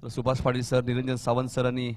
तर सुभाष पाटील सर, निरंजन सावंत सरांनी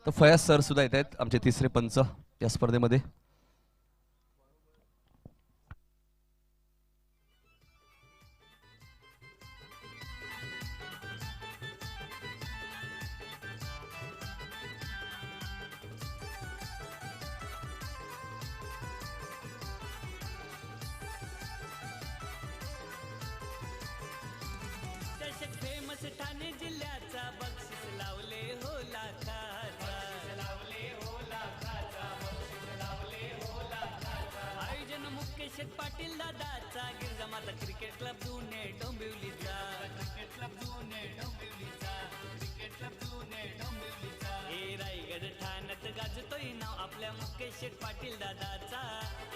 तर फयाज सर सुद्धा येत आहेत, आमचे तिसरे पंच या स्पर्धेमध्ये. ठाणे जिल्ह्याचा बक्षीस लावले हो लाखाचा, आयोजन मुकेश पाटील दादाचा, गिरजा माता क्रिकेट क्लब जुने डोंबिवलीचा, ए रायगड ठाण्यात गाजतोय नाव आपल्या मुकेश पाटील दादाचा,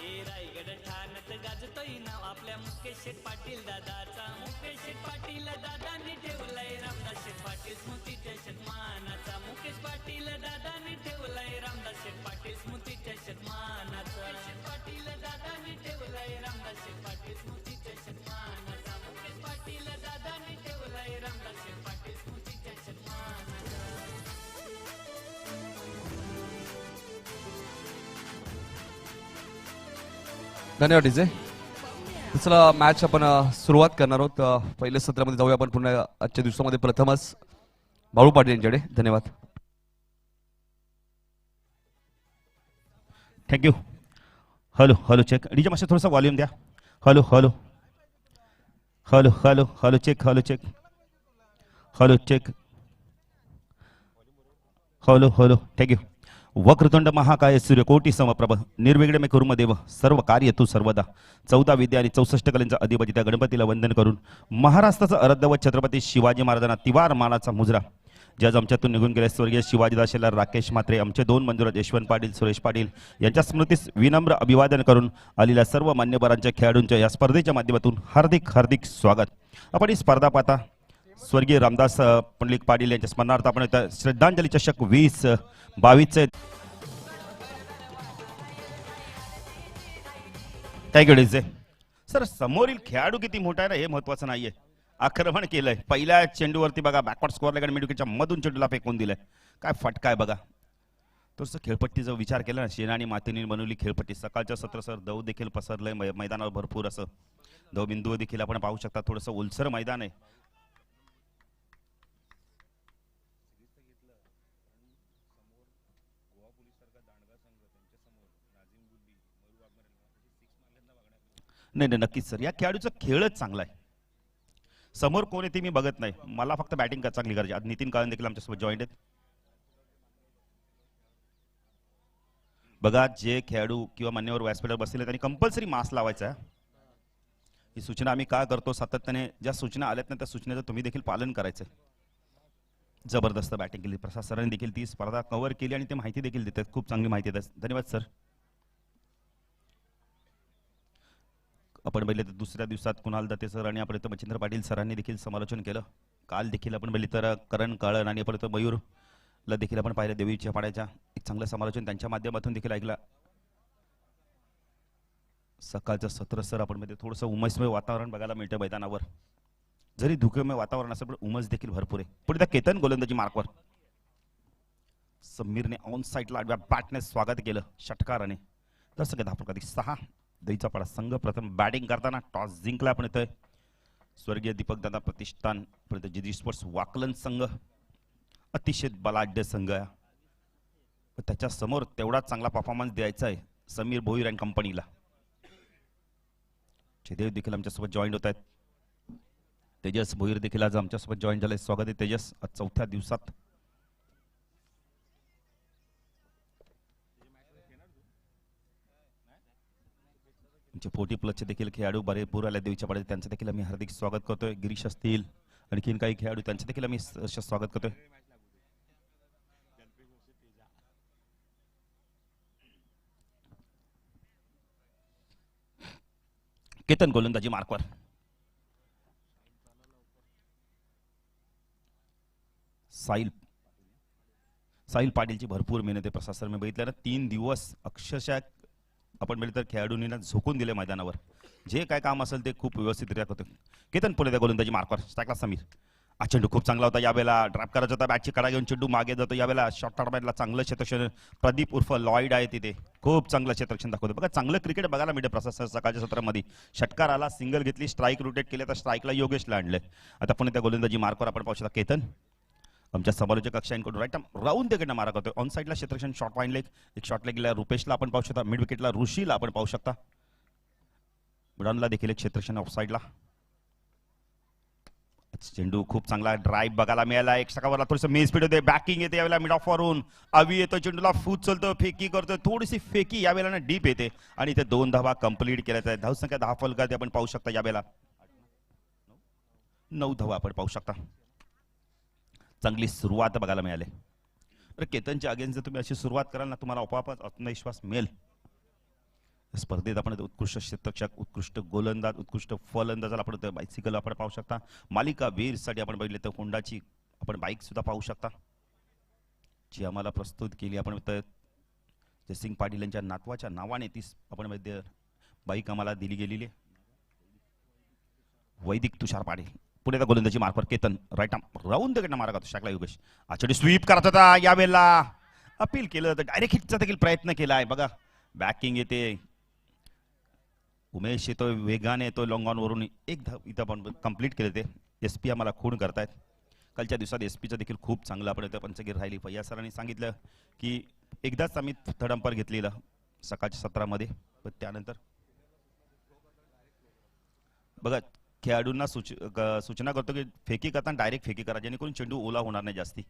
ए रायगड ठाण्यात गाजतोय नाव आपल्या मुकेश पाटील दादाचा. मुकेश पाटील दादांनी ठेवलाय रामदास पाटील स्मृतीच्या शतमानाचा, मुकेश पाटील दादांनी ठेवलाय रामदास पाटील स्मृतीच्या शतमानाचा, पाटील दादांनी ठेवलाय रामदास पाटील स्मृतीच्या शतमानाचा, मुकेश पाटील दादांनी ठेवलाय रामदास पाटील स्मृतीच्या शतमानाचा. धन्यवाद डीजे. चला मॅच आपण सुरुवात करणार आहोत. पहिल्या सत्रामध्ये जाऊया आपण पुन्हा आजच्या दिवसामध्ये. प्रथमच बाळू पाटील यांच्याकडे. धन्यवाद. Thank you. Hello hello check. DJ master थोडासा वॉल्यूम द्या. Hello hello hello hello hello check. Hello check. Hello check. Hello hello. Thank you. वक्रतुंड महाकाय सूर्यकोटी समप्रभ निर्विघ्न मे कुर्म देव सर्व कार्य तू सर्वदा. 14 विद्या आणि 64 कलेंचा अधिपती त्या गणपतीला वंदन करून महाराष्ट्राचा अर्धवट छत्रपती शिवाजी महाराजांना तिवार मानाचा मुजरा ज्या आमच्यातून निघून गेले स्वर्गीय शिवाजीदास राकेश म्हात्रे, आमचे 2 मंजुरात यशवंत पाटील, सुरेश पाटील यांच्या स्मृतीस विनम्र अभिवादन करून आलेल्या सर्व मान्यवरांच्या खेळाडूंच्या या स्पर्धेच्या माध्यमातून हार्दिक हार्दिक स्वागत. आपण ही स्पर्धा पाहता स्वर्गीय रामदास पंडित पाटील यांच्या स्मरणार्थ आपण श्रद्धांजली चषक 2022 थँक्यू डीजे. सर समोरील खेळाडू किती मोठा आहे ना हे महत्वाचं नाहीये. आक्रमण केलंय पहिल्या चेंडूवरती बघा, बॅकवर्ड स्कोअर लागून मिडविकेटच्या मधून चेंडूला फेकून दिलंय. काय फटका आहे बघा. तसं खेळपट्टीचा विचार केला ना, शेना आणि मातेने बनवली खेळपट्टी. सकाळच्या सत्र सर दव देखील पसरलंय मैदानावर भरपूर असं दव बिंदू देखील आपण पाहू शकता. थोडंसं ओलसर मैदान आहे. नाही नाही नक्कीच सर, या खेळाडूचा खेळच चांगला आहे. समोर कोण येते मी बघत नाही, मला फक्त बॅटिंग चांगली करायची. आज नितीन काळन देखील आमच्यासोबत जॉईंट आहेत. बघा जे खेळाडू किंवा मान्यवर व्यासपीठावर बसलेले त्यांनी कंपल्सरी मास्क लावायचा आहे. ही सूचना आम्ही काय करतो सातत्याने, ज्या सूचना आल्यात ना त्या सूचनेचं तुम्ही देखील पालन करायचं. जबरदस्त बॅटिंग केली प्रसाद सरांनी देखील. ती स्पर्धा कव्हर केली आणि ते माहिती देखील देतात. खूप चांगली माहिती देतात. धन्यवाद सर. आपण पहिले तर दुसऱ्या दिवसात कुणाल दत्ते सर आणि आपण मच्छिंद्र पाटील सरांनी देखील समालोचन केलं. काल देखील आपण पहिले तर करण काळन आणि परत मयूरला देखील आपण पाहिलं. देवीच्या पाड्याच्या एक चांगलं समालोचन त्यांच्या माध्यमातून देखील ऐकलं. सकाळचं सत्र सर आपण मध्ये थोडंसं उमसमय वातावरण बघायला मिळतं मैदानावर. जरी धुकेमय वातावरण असेल पण उमस देखील भरपूर आहे. पुढे त्या केतन गोलंदाजी मार्कवर समीरने ऑन साईडला आडव्या बॅटने स्वागत केलं षटकाराने. तसं काय धापड 6 दहीचा पाडा संघ प्रथम बॅटिंग करताना टॉस जिंकला. आपण येतोय स्वर्गीय दीपक दादा प्रतिष्ठान परत जीजी स्पोर्ट्स वाकलन संघ. अतिशय बलाढ्य संघ आहे. त्याच्या समोर तेवढा चांगला परफॉर्मन्स द्यायचा आहे समीर भोईर अँड कंपनीला. जयदेव देखील आमच्यासोबत जॉईन होत आहेत. तेजस भोईर देखील आज आमच्यासोबत जॉईन झाले. स्वागत आहे तेजस. आज 4थ्या दिवसात तुमचे 40+ देखील खेळाडू भरपूर आले देवीच्या पाड्यात, त्यांचं देखील आम्ही हार्दिक स्वागत करतोय. गिरीश असतील, आणखीन काही खेळाडू, त्यांचं देखील आम्ही स्वागत करतोय. केतन गोलंदाजी मार्कवर. साहिल पाटीलची भरपूर मेहनत आहे. प्रशासन मी बघितलं ना, 3 दिवस अक्षरशः आपण बघितलं तर खेळाडूंनी ना झोकून दिले मैदानावर. जे काय काम असेल ते खूप व्यवस्थितरित्या करतो. केतन पुढे त्या गोलंदाजी मार्कवर. स्ट्राईकला समीर. हा चेंडू खूप चांगला होता. यावेळेला ड्राईव्ह करायचा होता, बॅटची कडा घेऊन चेंडू मागे जातो. यावेळेला शॉर्ट टर्बाईनला चांगलं क्षेत्ररक्षण प्रदीप उर्फ लॉईड आहे तिथे, खूप चांगलं क्षेत्ररक्षण दाखवतो. बघा चांगलं क्रिकेट बघायला मिळतं प्रशासन सकाळच्या सत्रामध्ये. षटकार आला, सिंगल घेतली, स्ट्राईक रोटेट केले, तर स्ट्राईकला योगेशला आणलंय. आता पुणे त्या गोलंदाजी मार्कवर आपण पाहू शकता केतन आमच्या समालोचक कक्षांकडून राईट राऊंड तिकडनं मारा करतोय. ऑन साईडला क्षेत्ररक्षण शॉर्ट पॉईंट लेग, एक शॉर्ट लेगला रुपेशला आपण पाहू शकता, मिड विकेटला ऋषीला आपण पाहू शकता, बुडानला देखील एक क्षेत्ररक्षण ऑफ साईडला. चेंडू खूप चांगला ड्राईव्ह बघायला मिळाला. एक सकाळला थोडंसं मे स्पीड होते, बॅकिंग येते यावेळेला मिड ऑफ वरून. अवी येतो, चेंडूला फूट चलतो, फेकी करतोय, थोडीशी फेकी यावेळेला ना डीप येते आणि इथे 2 धावा कंप्लीट केल्याचा आहे. धावसंख्या 10 फलकात आपण पाहू शकता. यावेळेला 9 धावा आपण पाहू शकता. चांगली सुरुवात बघायला मिळाली. तर केतनच्या अगेन्स्ट जर तुम्ही अशी सुरुवात कराल ना, तुम्हाला आपोआपच आत्मविश्वास मिळेल. स्पर्धेत आपण उत्कृष्ट क्षेत्ररक्षक, उत्कृष्ट गोलंदाज, उत्कृष्ट फलंदाजाला आपण बायसिकल आपण पाहू शकता. मालिका वीरसाठी आपण बघितले तर होंडाची आपण बाईक सुद्धा पाहू शकता, जी आम्हाला प्रस्तुत केली आपण. जयसिंग पाटील यांच्या नातवाच्या नावाने ती आपण बाईक आम्हाला दिली गेलेली आहे. वैदिक तुषार पाटील. पुढे त्या गोलंदाजी मार्कवर केतन राईट आर्म राऊंड कडनं मारा करतो. शाकला योगेश आचडी स्वीप करत होता, यावेळेला अपील केलं तर डायरेक्ट हिटचा देखील प्रयत्न केला आहे. बघा बॅकिंग येते, उमेश येतोय, वेगाने येतोय, लॉंग ऑन वरून एक इथं आपण कंप्लीट केले. ते SP आम्हाला खूण करतायत. कालच्या दिवसात SPचं देखील खूप चांगलं आपण इथं पंचगीर राहिली. फैया सरांनी सांगितलं की एकदाच आम्ही थर्ड अंपायर घेतलेलं सकाळच्या सत्रामध्ये, पण त्यानंतर बघा खेळाडूंना सूचना करतो की फेकी करताना डायरेक्ट फेकी करा, जेणेकरून चेंडू ओला होणार नाही जास्ती.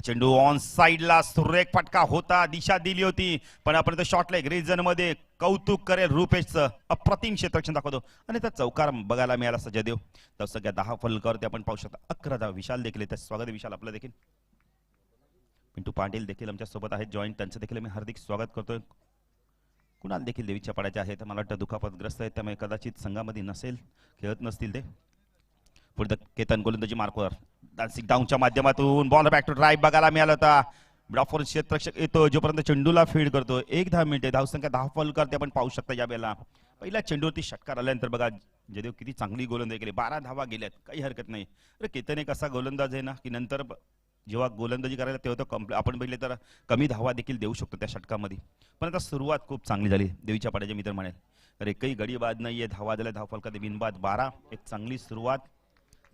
चेंडू ऑन साईडला सुरेख फटका होता, दिशा दिली होती, पण आपण शॉर्ट लेग रिजन मध्ये कौतुक करेल रुपेशचं. अप्रतिम क्षेत्ररक्षण दाखवतो आणि त्या चौकार बघायला मिळाला सजदेव. तर सगळ्या 10 फलकावरती आपण पाहू शकता. 11 धावा. विशाल देखील येतात. स्वागत विशाल आपलं देखील. पिंटू पाटील देखील आमच्या सोबत आहेत जॉईंट, त्यांचं देखील मी हार्दिक स्वागत करतोय. कुणाल देखील देवीच्या पाड्याचे आहेत, मला वाटतं दुखापतग्रस्त आहेत, त्यामुळे कदाचित संघामध्ये नसेल, खेळत नसतील ते. पुढे केतन गोलंदाजी मार्कवर डान्सिंग डाऊनच्या माध्यमातून बॉल बॅक टू ड्राईव्ह बघायला मिळाला होता. ब्लॉफर क्षेत्ररक्षक येतो, जोपर्यंत चेंडूला फीड करतो. 1 मिनिटे धावसंख्या 10 फलकर ते आपण पाहू शकता. यावेळेला पहिल्या चेंडूवरती षटकार आल्यानंतर बघा जयदेव किती चांगली गोलंदाजी केली. 12 धावा गेल्यात, काही हरकत नाही. अरे केतन एक असा गोलंदाज आहे ना की नंतर जेव्हा गोलंदाजी करायला तेव्हा तो आपण बघितले तर कमी धावा देखील देऊ शकतो त्या षटकामध्ये. पण आता सुरुवात खूप चांगली झाली देवीच्या पाड्याचे मित्र म्हणेल. तर एकही गडी बाद नाहीये, धावा दिल्या, धाव फलकात बिनबाद 12. एक चांगली सुरुवात.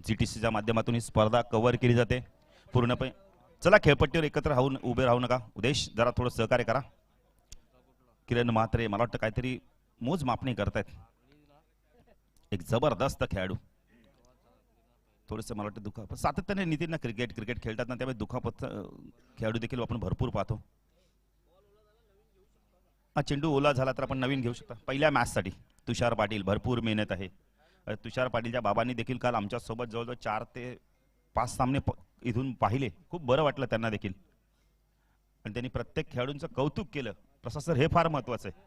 GTCच्या माध्यमातून ही स्पर्धा कव्हर केली जाते पूर्णपणे. चला खेळपट्टीवर एकत्र राहून उभे राहू नका. उदेश जरा थोडं सहकार्य करा. किरण म्हात्रे मला वाटतं काहीतरी मोजमापणी करतायत. एक जबरदस्त खेळाडू. थोडंसं मला वाटतं दुखापत सातत्याने नितीन क्रिकेट खेळतात ना, त्यामुळे दुखापत खेळाडू देखील आपण भरपूर पाहतो. हा चेंडू ओला झाला तर आपण नवीन घेऊ शकता. पहिल्या मॅचसाठी तुषार पाटील भरपूर मेहनत आहे. तुषार पाटीलच्या बाबांनी देखील काल आमच्या सोबत जवळजवळ 4 ते 5 सामने इथून पाहिले. खूप बरं वाटलं त्यांना देखील, आणि त्यांनी प्रत्येक खेळाडूंचं कौतुक केलं. प्रशासक हे फार महत्वाचं आहे.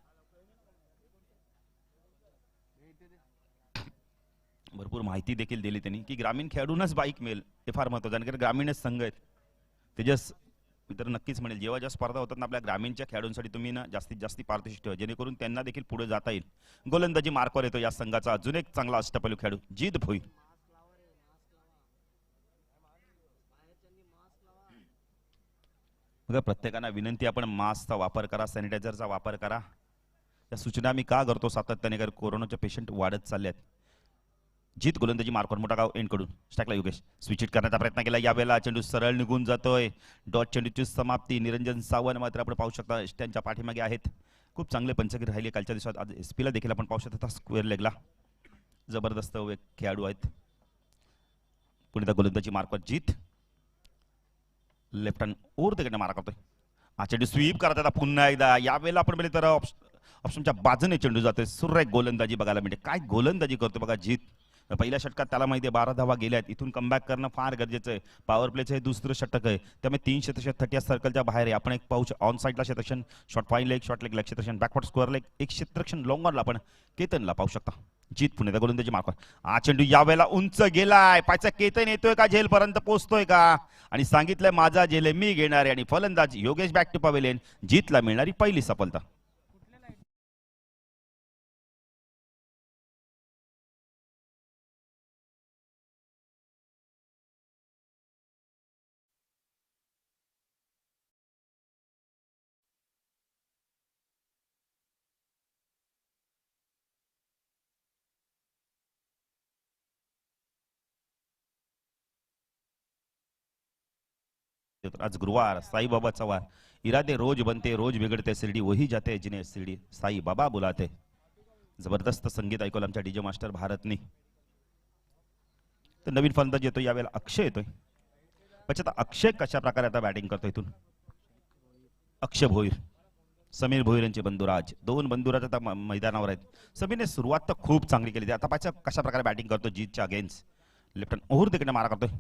भरपूर माहिती देखील दिली त्यांनी की ग्रामीण खेळाडूंनाच बाईक मिळेल हे फार महत्वाचं आहे. कारण ग्रामीणच संघ आहेत. तेजस मित्र नक्कीच म्हणेल जेव्हा ज्या स्पर्धा होतात ना आपल्या ग्रामीणच्या खेळाडूंसाठी तुम्ही ना जास्तीत जास्त पारितोषिक ठेवा, जेणेकरून त्यांना देखील पुढे जाता येईल. गोलंदाजी मार्कवर येतो या संघाचा अजून एक चांगला अष्टपैलू खेळाडू जीत भोईर. बघा प्रत्येकाला विनंती, आपण मास्कचा वापर करा, सॅनिटायझरचा वापर करा. या सूचना मी का करतो सातत्याने, कारण कोरोनाचे पेशंट वाढत चालले आहेत. जीत गोलंदाजी मार्कवर मोठा गाव एंड कडून स्ट्राईकला योगेश स्विच हिट करण्याचा प्रयत्न केला. यावेळेला चेंडू सरळ निघून जातोय. डॉट चेंडूची समाप्ती. निरंजन सावंत मात्र आपण पाहू शकता त्यांच्या पाठीमागे आहेत. खूप चांगले पंचगीर राहिले कालच्या दिवसात. आज SP ला देखील आपण पाहू शकता स्क्वेअर लेगला जबरदस्त खेळाडू आहेत. पुढे गोलंदाजी मार्कवर जीत लेफ्ट हँड ओव्हर तिकडे मारा करतोय. हा चेंडू स्वीप करत आता पुन्हा एकदा. यावेळेला आपण म्हणजे तर ऑप्शनच्या बाजूने चेंडू जातोय. सुरेख गोलंदाजी बघायला मिळते. काय गोलंदाजी करतो बघा जीत. पहिल्या षटकात त्याला माहिती आहे 12 धावा गेल्यात. इथून कमबॅक करणं फार गरजेचं आहे. पॉवर प्लेचं हे दुसरं षटक आहे, त्यामुळे 3 क्षेत्ररक्षण 30 सर्कलच्या बाहेर आहे. आपण एक पाऊच ऑन साईडला क्षेत्ररक्षण, short point leg, short leg क्षेत्ररक्षण, बॅकवर्ड स्क्वेअर लेग, एक क्षेत्ररक्षण लॉंग ऑनला आपण केतनला पाहू शकता. जीत पुणे गोलंदाजी मार्क. हा चेंडू यावेळेला उंच गेलाय. पायचा केतन येतोय का, झेल पर्यंत पोहोचतोय का, आणि सांगितलंय माझा झेल आहे मी घेणार आहे. आणि फलंदाज योगेश बॅक टू पवेलियन. जीतला मिळणारी पहिली सफलता. आज गुरुवार, साईबाबाचा वार. इरादे रोज बनते रोज बिघडते, शिर्डी वही जाते जिने शिर्डी साई बाबा बुलाते. जबरदस्त संगीत ऐकवलं आमच्या डीजे मास्टर भारतनी. तर नवीन फलंदाज येतो यावेळेला अक्षय येतोय. आता अक्षय कशा प्रकारे आता बॅटिंग करतो इथून. अक्षय भोईर, समीर भोईर यांचे बंधुराज. 2 बंधुराज आता मैदानावर आहेत. समीरने सुरुवात तर खूप चांगली केली. आता पाहिजे कशा प्रकारे बॅटिंग करतो जीतच्या अगेन्स्ट. लेफ्ट हँड ओव्हर तिकडे मारा करतोय.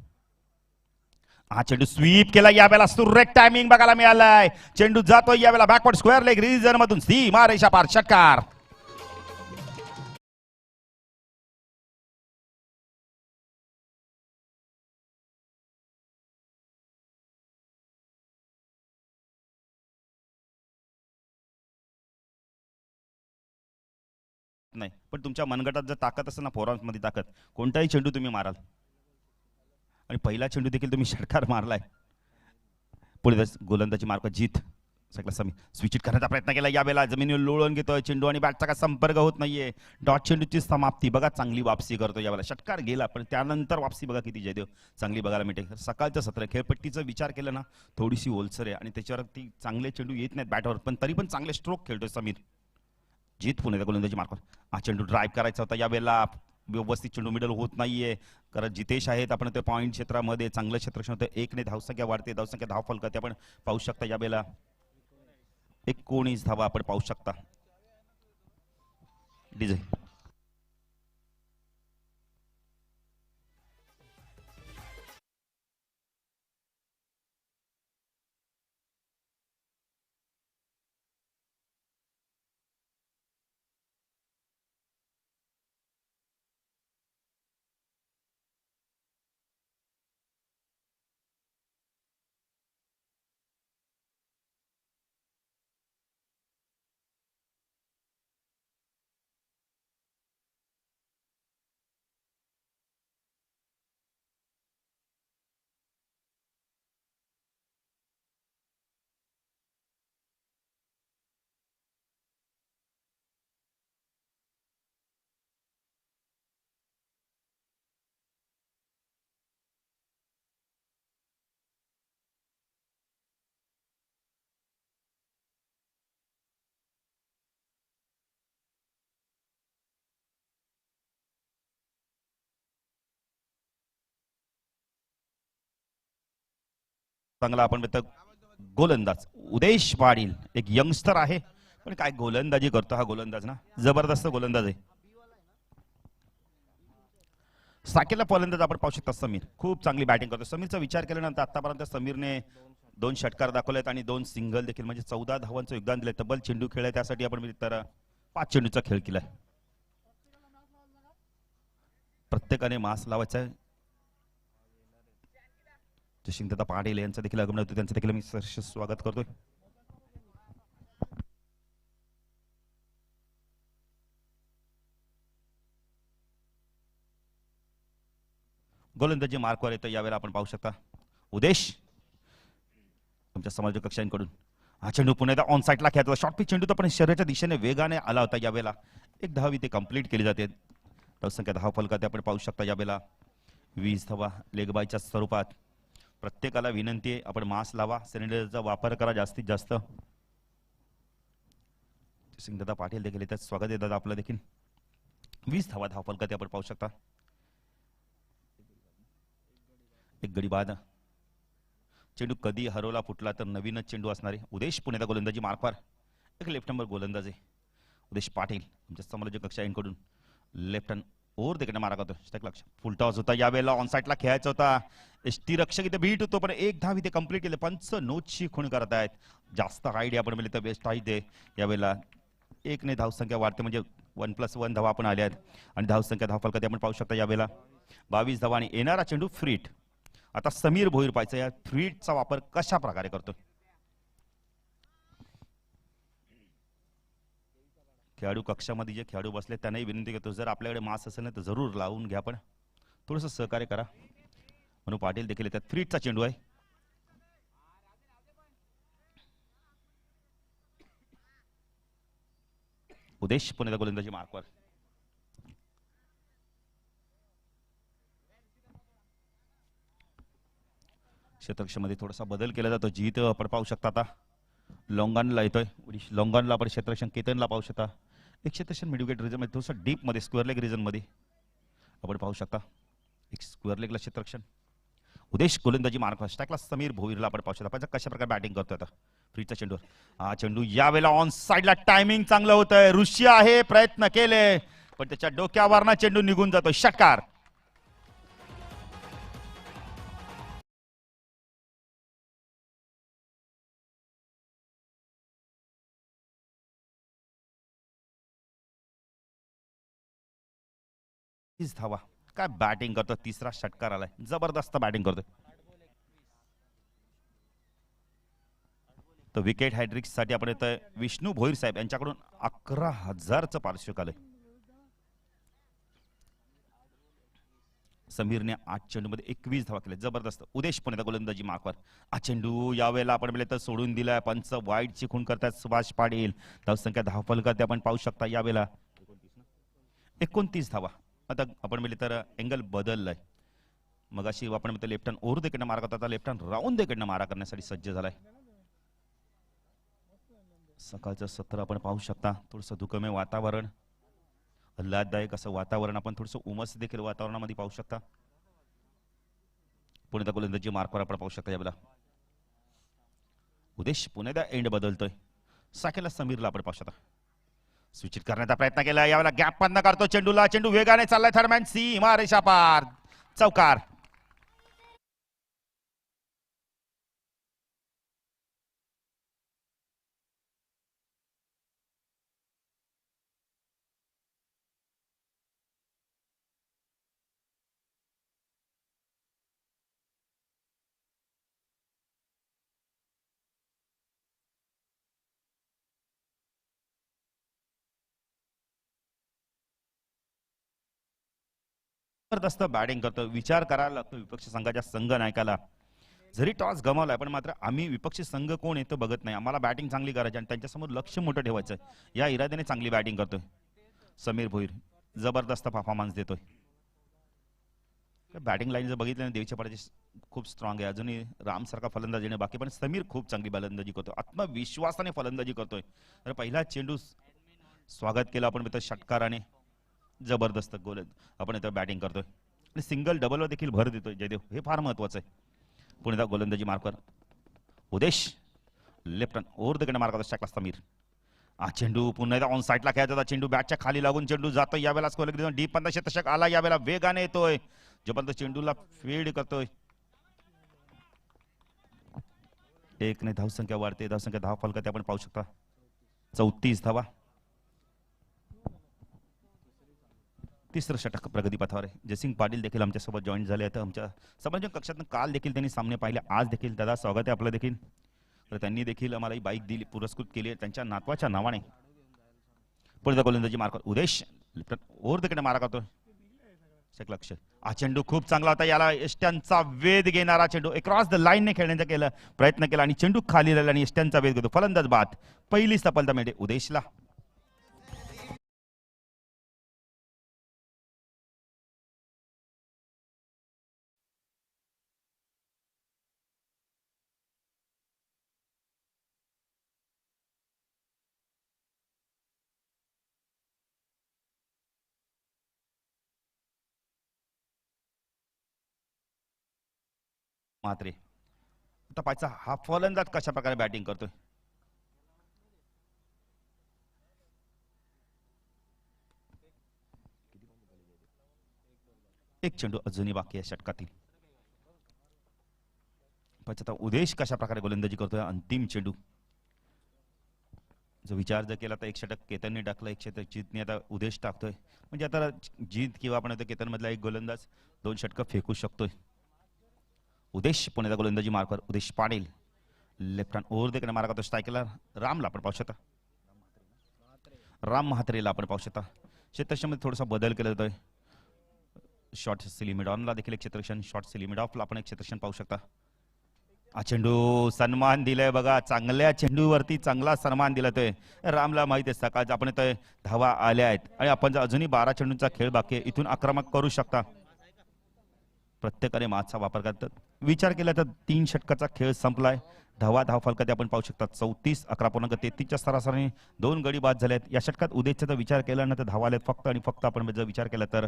हा चेंडू स्वीप केला यावेळेला. सुरेख टायमिंग बघायला मिळालाय. चेंडू जातोय यावेळेला बॅकवर्ड स्क्वेअर लेग रिजन मधून सीमा रेषा पार षटकार. नाही पण तुमच्या मनगटात जर ताकद असेल ना, फोरआर्म्स मध्ये ताकद, कोणताही चेंडू तुम्ही माराल. आणि पहिला चेंडू देखील तुम्ही षटकार मारलाय. पुढे गोलंदाजी मार्क जीत. सगळं समी स्विच करण्याचा प्रयत्न केला यावेळेला. जमिनीवर लोळून घेतोय चेंडू आणि बॅटचा काय संपर्क होत नाहीये. डॉट चेंडूची समाप्ती बघा. चांगली वापसी करतो यावेळेला. षटकार गेला पण त्यानंतर वापसी बघा किती जयदेव चांगली बघायला मिळते. सकाळचं सत्र खेळपट्टीचा विचार केला ना, थोडीशी ओलसर आहे आणि त्याच्यावर ती चांगले चेंडू येत नाहीत बॅटवर, पण तरी पण चांगले स्ट्रोक खेळतोय समीर. जीत पुणे गोलंदाजी मार्फत. हा चेंडू ड्राईव्ह करायचा होता यावेळेला. व्यवस्थित चेंडू मिडल होत नाहीये, कारण जितेश आहेत आपण ते पॉईंट क्षेत्रामध्ये चांगलं क्षेत्ररक्षण होतं. 1 ने धावसंख्या वाढते, धावसंख्या धाव फलक आपण पाहू शकता यावेळेला. 19 धावा आपण पाहू शकता. डीजे चांगला आपण गोलंदाज उदेश पाटील एक यंगस्टर आहे, पण काय गोलंदाजी करतो हा गोलंदाज ना, जबरदस्त गोलंदाज आहे. साकेला फलंदाज आपण पाहू शकता समीर, खूप चांगली बॅटिंग करतो. समीरचा विचार केल्यानंतर आतापर्यंत समीरने 2 षटकार दाखवलेत आणि 2 सिंगल देखील, म्हणजे 14 धावांचं योगदान दिलंय. तब्बल चेंडू खेळ आहे, त्यासाठी आपण तर 5 चेंडूचा खेळ केलाय. प्रत्येकाने मास लावायचा आहे. जयसिंगदादा पाटील यांचं देखील आगमन होतं, त्यांचं देखील मी सहर्ष स्वागत करतोय. गोलंदाजी मार्कवर येतं यावेळेला आपण पाहू शकता उदेश तुमच्या समाज कक्षांकडून. हा चेंडू पुन्हा ऑन साईडला खेळतो, शॉर्ट पिच चेंडू, तर पण शरीराच्या दिशेने वेगाने आला होता यावेळेला. एक धावी ते कंप्लीट केली जाते. धावसंख्या 10 फलकात आपण पाहू शकता यावेळेला. 20 धावा लेगबायच्या स्वरूपात. प्रत्येकाला विनंती आहे, आपण मास्क लावा, सॅनिटायझरचा वापर करा जास्तीत जास्त. सिंगदादा पाटील देखील येतात, स्वागत आहे दादा आपलं देखील. 20 धावा धाव फलकात आपण पाहू शकता. एक गडी बाद चेंडू कधी हरवला फुटला तर नवीनच चेंडू असणार आहे. उदेश पुण्याचा गोलंदाजी मार्कवर एक लेफ्ट नंबर गोलंदाज आहे. उदेश पाटील आमच्या समालोचक कक्षा यांकडून लेफ्ट हँड ओव्हर तिकडे मारा करतो स्ट्राईक लक्ष फुल टॉस होता यावेळेला ऑन साईडला खेळायचा होता एसटी रक्षक इथे बीट होतो पण एक धाव इथे कंप्लीट केले पंच नोटची खूण करत आहेत जास्त हाईड आपण मिळेल तर बेस्ट हाईट आहे यावेळेला एक ने धावसंख्या वाढते म्हणजे 1+1 धावा आपण आल्या आहेत आणि धावसंख्या धावफलकात आपण पाहू शकता यावेळेला 22 धावा आणि येणारा चेंडू फ्रीट आता समीर भोईर पाहायचा या फ्रीटचा वापर कशा प्रकारे करतो खेळाडू कक्षामध्ये जे खेळाडू बसले त्यांनाही विनंती करतो जर आपल्याकडे मास असेल ना तर जरूर लावून घ्या पण थोडंसं सहकार्य करा म्हणून पाटील देखील येतात फ्रीटचा चेंडू आहे उदेश पुण्याचा गोलंदाजी मार्कवर क्षेत्रक्षमध्ये थोडासा बदल केला जातो जीत आपण पाहू शकता आता लोंगानला येतोय लोंगानला आपण क्षेत्रक्षण केतनला पाहू शकता एक क्षेत्रक्षण मिडविकेट रिजन मध्ये थोडंसं डीप मध्ये स्क्वेअर लेग रिजन मध्ये आपण पाहू शकता एक स्क्वेअर लेगला क्षेत्रक्षण उदेश गोलंदाजी मार्क स्ट्राईकला समीर भोईरला आपण पाहू शकता पण कशा प्रकारे बॅटिंग करतोय आता फ्रीचा चेंडूवर हा चेंडू यावेळेला ऑन साइडला टायमिंग चांगलं होतंय ऋषी आहे प्रयत्न केले पण त्याच्या डोक्यावरना चेंडू निघून जातोय षटकार धावा काय बॅटिंग करतो तिसरा षटकार आलाय जबरदस्त बॅटिंग करतोय तर विकेट हॅड्रिक्स साठी आपण येतोय विष्णू भोईर साहेब यांच्याकडून 11,000चं पारितोषिक आलंय समीरने 8 चेंडूमध्ये 21 धावा केल्या जबरदस्त उदेश पुण्याचा गोलंदाजी मार्कवर हा चेंडू यावेळेला आपण मिळेल तर सोडून दिलाय पंच वाईटची खूण करतात सुभाष पाटील धावसंख्या धावफलकात आपण पाहू शकता यावेळेला 29 धावा आता आपण मिळेल तर एंगल बदललाय मग अशी आपण मिळतं लेफ्ट हँड ओव्हर देखील मारा करतात लेफ्ट हँड राऊंड देखील मारा करण्यासाठी सज्ज झालाय सकाळचं सत्र आपण पाहू शकता थोडंसं धुकमय वातावरण आल्हाददायक असं वातावरण आपण थोडंसं उमस देखील वातावरणामध्ये पाहू शकता पुण्याचा गोलंदाजी मार्कवर आपण पाहू शकता यावेळेला उदेश पुण्याचा एंड बदलतोय साकेला समीरला आपण पाहू शकता सूचित करण्याचा प्रयत्न केला यावेळेला गॅप बंद करतो चेंडूला चेंडू वेगाने चाललाय थर्मॅन सीमा रेषा पार चौकार जबरदस्त बॅटिंग करतो विचार करायला लागतो विपक्ष संघाच्या संघ नायकाला जरी टॉस गमावलाय पण मात्र आम्ही विपक्षी संघ कोण येतो बघत नाही आम्हाला बॅटिंग चांगली करायची आणि त्यांच्यासमोर लक्ष मोठं ठेवायचं या इराद्याने चांगली बॅटिंग करतोय समीर भोईर जबरदस्त परफॉर्मन्स देतोय बॅटिंग लाईन जर बघितलं ना देवीच्या पाड्याची खूप स्ट्रॉंग आहे अजूनही राम सारखा फलंदाजीने बाकी पण समीर खूप चांगली फलंदाजी करतोय आत्मविश्वासाने फलंदाजी करतोय तर पहिला चेंडू स्वागत केलं आपण मित्र षटकाराने जबरदस्त गोल आपण इथं बॅटिंग करतोय आणि सिंगल डबलवर देखील भर देतोय जयदेव हे फार महत्वाचं आहे पुण्याचा गोलंदाजी मार्कवर Udesh left hand over the mark स्ट्राईकला समीर हा चेंडू पुन्हा एकदा ऑन साईडला खेळायचा होता चेंडू बॅटच्या खाली लागून चेंडू जातोय यावेळेला स्कोर डीप 15 शतक आला यावेळेला वेगाने येतोय जबरदस्त चेंडूला फीड करतोय एक ने धावसंख्या वाढते धावसंख्या धाव फलकात आपण पाहू शकता 34 धावा तिसरं षटक प्रगतीपथावर आहे जयसिंग पाटील देखील आमच्यासोबत जॉईन झाले आहेत आमच्या समालोचक कक्षातून काल देखील त्यांनी सामने पाहिले आज देखील दादा स्वागत आहे आपलं देखील तर त्यांनी देखील आम्हाला ही बाईक दिली पुरस्कृत केली आहे त्यांच्या नातवाच्या नावाने पुढे गोलंदाजी मार्क उदेश ओव्हर तिकडे मारा करतो लक्ष हा चेंडू खूप चांगला होता याला एष्ट्यांचा वेध घेणारा चेंडू क्रॉस द लाईनने खेळण्याचा केला प्रयत्न केला आणि चेंडू खाली राहिला आणि एष्ट्यांचा वेध घेतो फलंदाज बाद पहिली सफलता मिळते उदेशला मात्रे आता पाहायचा हा फलंदाज कशा प्रकारे बॅटिंग करतोय एक चेंडू अजूनही बाकी आहे षटकातील. आता उदेश कशा प्रकारे गोलंदाजी करतोय. अंतिम चेंडू जो विचार जर केला तर एक षटक केतनने टाकलं, एक षटक जीतने आता उदेश टाकतोय. म्हणजे आता जीत किंवा आपण केतन मधला एक गोलंदाज 2 षटकं फेकू शकतोय. उदेश पुण्याचा गोलंदाजी मार्कवर उदेश पाटील लेफ्ट हँड ओव्हर देखील मारा करतो. स्ट्रायकला रामला आपण पाहू शकता, राम महात्रेला आपण पाहू शकता. क्षेत्ररक्षणामध्ये थोडासा बदल केला जातोय. शॉर्ट सिलिमिड ऑनला देखील एक क्षेत्ररक्षण, शॉर्ट सिलिमिड ऑफला आपण एक क्षेत्ररक्षण पाहू शकता. हा चेंडू सन्मान दिलाय बघा, चांगल्या चेंडूवरती चांगला सन्मान दिला ते. रामला माहिती आहे सकाळ आपण ते धावा आल्या आहेत आणि आपण जर अजूनही 12 चेंडूंचा खेळ बाकी आहे, इथून आक्रमक करू शकता. प्रत्येकाने माचचा वापर करतात. विचार केला तर 3 षटकाचा खेळ संपलाय. धाव फलकात आपण पाहू शकता 34-11.33च्या सरासरीने 2 गडी बाद झालेत. या षटकात उद्याचा जर विचार केला ना तर धावा आल्यात फक्त आणि फक्त. आपण जर विचार केला तर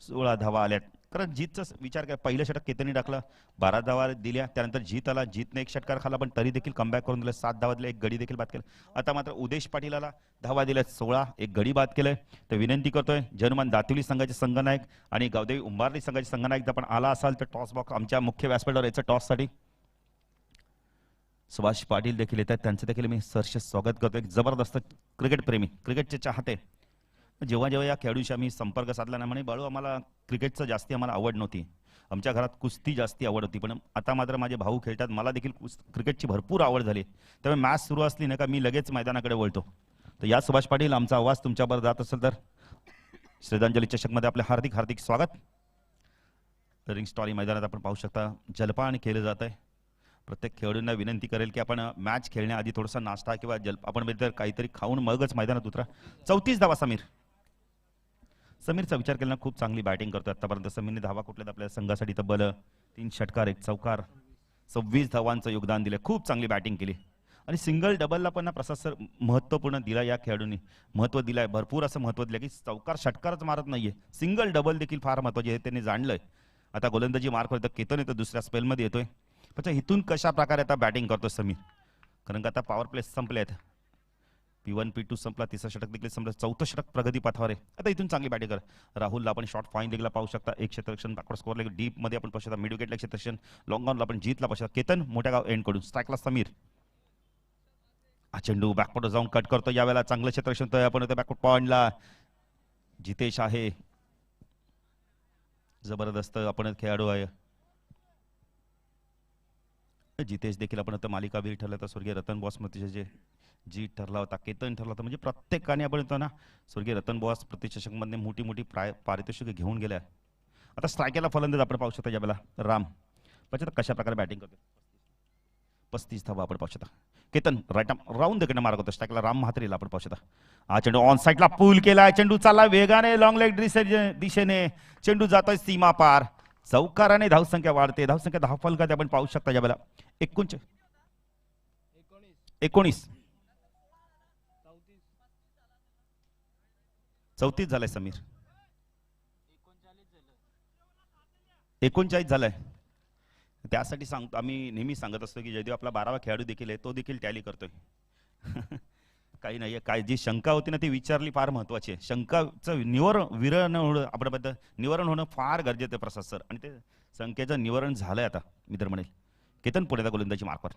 16 धावा आल्यात. कारण जीतचा विचार केला, पहिलं षटक केतनने टाकलं, 12 धावा दिल्या. त्यानंतर जीत आला, जीतने एक षटकार खाला पण तरी देखील कमबॅक करून दिलं. 7 धावा दिल्या, एक गडी देखील बाद केला. आता मात्र उदेश पाटीलाला धावा दिल्या 16, एक गडी बाद केलंय. तर विनंती करतोय जनुमान दातिवली संघाचे संघनायक आणि गावदेवी उंबारली संघाचे संघनायक जर आपण आला असाल तर टॉस बॉक्स आमच्या मुख्य व्यासपीठावर याचं टॉससाठी सुभाष पाटील देखील येतात, त्यांचं देखील मी सहर्ष स्वागत करतो. एक जबरदस्त क्रिकेट प्रेमी, क्रिकेटचे चाहते. जेव्हा जेव्हा या खेळाडूशी आम्ही संपर्क साधला ना म्हणे बाळू आम्हाला क्रिकेटचं जास्ती आम्हाला आवड नव्हती, आमच्या घरात कुस्ती जास्ती आवड होती, पण आता मात्र माझे भाऊ खेळतात, मला देखील क्रिकेटची भरपूर आवड झाली. त्यामुळे मॅच सुरू असली ना का मी लगेच मैदानाकडे वळतो. तर या सुभाष पाटील आमचा आवाज तुमच्याबरोबर जात असेल तर श्रद्धांजली चषकमध्ये आपले हार्दिक हार्दिक स्वागत. रिंग स्टॉली मैदानात आपण पाहू शकता जलपान केलं जात आहे. प्रत्येक खेळाडूंना विनंती करेल की आपण मॅच खेळण्याआधी थोडासा नाश्ता किंवा आपण काहीतरी खाऊन मगच मैदानात उतरा. 34 धावा समीरचा विचार केला खूप चांगली बॅटिंग करतोय आतापर्यंत. समीरने धावा कुठल्यात आपल्या संघासाठी तब्बल 3 षटकार 1 चौकार 26 धावांचं योगदान दिलं. खूप चांगली बॅटिंग केली आणि सिंगल डबलला पण प्रसाद सर महत्त्वपूर्ण दिला. या खेळाडूंनी महत्त्व दिलंय, भरपूर असं महत्त्व दिलं की चौकार षटकारच मारत नाहीये, सिंगल डबल देखील फार महत्त्वाचे हे त्यांनी जाणलंय. आता गोलंदाजी मार्क करतो केतन येतो, दुसऱ्या स्पेलमध्ये येतोय. पण इथून कशा प्रकारे आता बॅटिंग करतो समीर, कारण का आता पॉवर प्ले संपले आहेत. P1 P2 संपला, तिसरा षटक देखील संपला, 4थं षटक प्रगती पथावर आहे. आता इथून चांगली बॅटिंग कर. राहुलला आपण शॉर्ट फाईन देखील पाहू शकता. एक क्षेत्ररक्षण बॅकवर्ड स्कोअर डीप मध्ये आपण पाहू शकता. मिड विकेटला क्षेत्ररक्षण, लॉंग ऑनला आपण जीतला पाहू शकता. केतन मोठ्या गाव एंड कडून स्ट्राईकला समीर. हा चेंडू बॅकवर्ड जाऊन कट करतो. यावेळेला चांगलं क्षेत्ररक्षण आपण बॅकवर्ड पॉइंटला जितेश आहे. जबरदस्त आपण खेळाडू आहे जितेश देखील. आपण आता मालिकावीर ठरला तर स्वर्गीय रतन बॉस जे जीत ठरला होता, केतन ठरला होता. म्हणजे प्रत्येकाने आपण येतो ना स्वर्गीय रतन बॉस प्रतिचषक मध्ये मोठी मोठी पारितोषिक घेऊन गेल्या. आता स्ट्रायकेला फलंदाज आपण पाहू शकता यावेळेला राम. म्हणजे कशा प्रकारे बॅटिंग करतो. 35 धावा आपण पाहू शकता. केतन राईट राऊंड देखील मार्ग होतो. स्ट्रायकला राम म्हात्रेला आपण पाहू शकता. हा चेंडू ऑन साईडला पूल केलाय. चेंडू चालला वेगाने लॉंग लेग दिशेने. चेंडू जातोय सीमा पार. चौकाराने धावसंख्या वाढते. धावसंख्या 10 फलकात आपण पाहू शकता यावेळेला 19 34 झालाय समीर. 39 झालाय. त्यासाठी सांगतो आम्ही नेहमी सांगत असतो की जयदेव आपला 12वा खेळाडू देखील आहे, तो देखील टॅली करतोय. काही नाही, काय जी शंका होती ना ती विचारली फार महत्वाची आहे. शंकाचं निवारण होणं फार गरजेचं आहे प्रसाद सर, आणि ते शंकेचं निवारण झालंय आता मी तर म्हणेल. केतन पुण्याचा गोलंदाजी मार्कवर.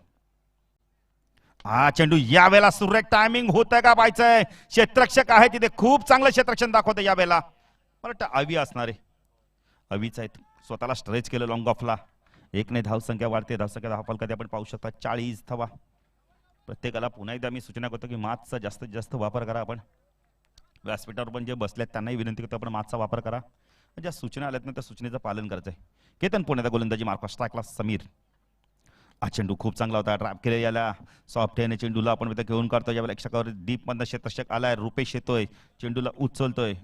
हा चेंडू यावेळेला सुरेख टायमिंग होतंय का पाहायचंय. क्षेत्ररक्षक आहे तिथे, खूप चांगलं क्षेत्ररक्षण दाखवतंय यावेळेला. मला वाटतं अवी असणार आहे, अवीच आहेत. स्वतःला स्ट्रेच केलं लॉंग ऑफला. 1 ने धावसंख्या वाढते. धावसंख्या 10 फलकात आपण पाहू शकता 40 धावा. प्रत्येकाला पुन्हा एकदा मी सूचना करतो की माचचा जास्तीत जास्त वापर करा. आपण व्यासपीठावर पण जे बसल्यात त्यांनाही विनंती करतो आपण माचचा वापर करा. ज्या सूचना आल्यात ना त्या सूचनेचं पालन करायचंय. केतन पुण्याचा गोलंदाजी मार्क स्ट्राईकला समीर. हा चेंडू खूप चांगला होता. ट्रॅप केले याला सॉफ्ट हॅने चेंडूला आपण घेऊन काढतो. यावेळेला एक षटकावर डीप मधनं क्षेत्ररक्षक आलाय. रुपेश येतोय, चेंडूला उचलतोय.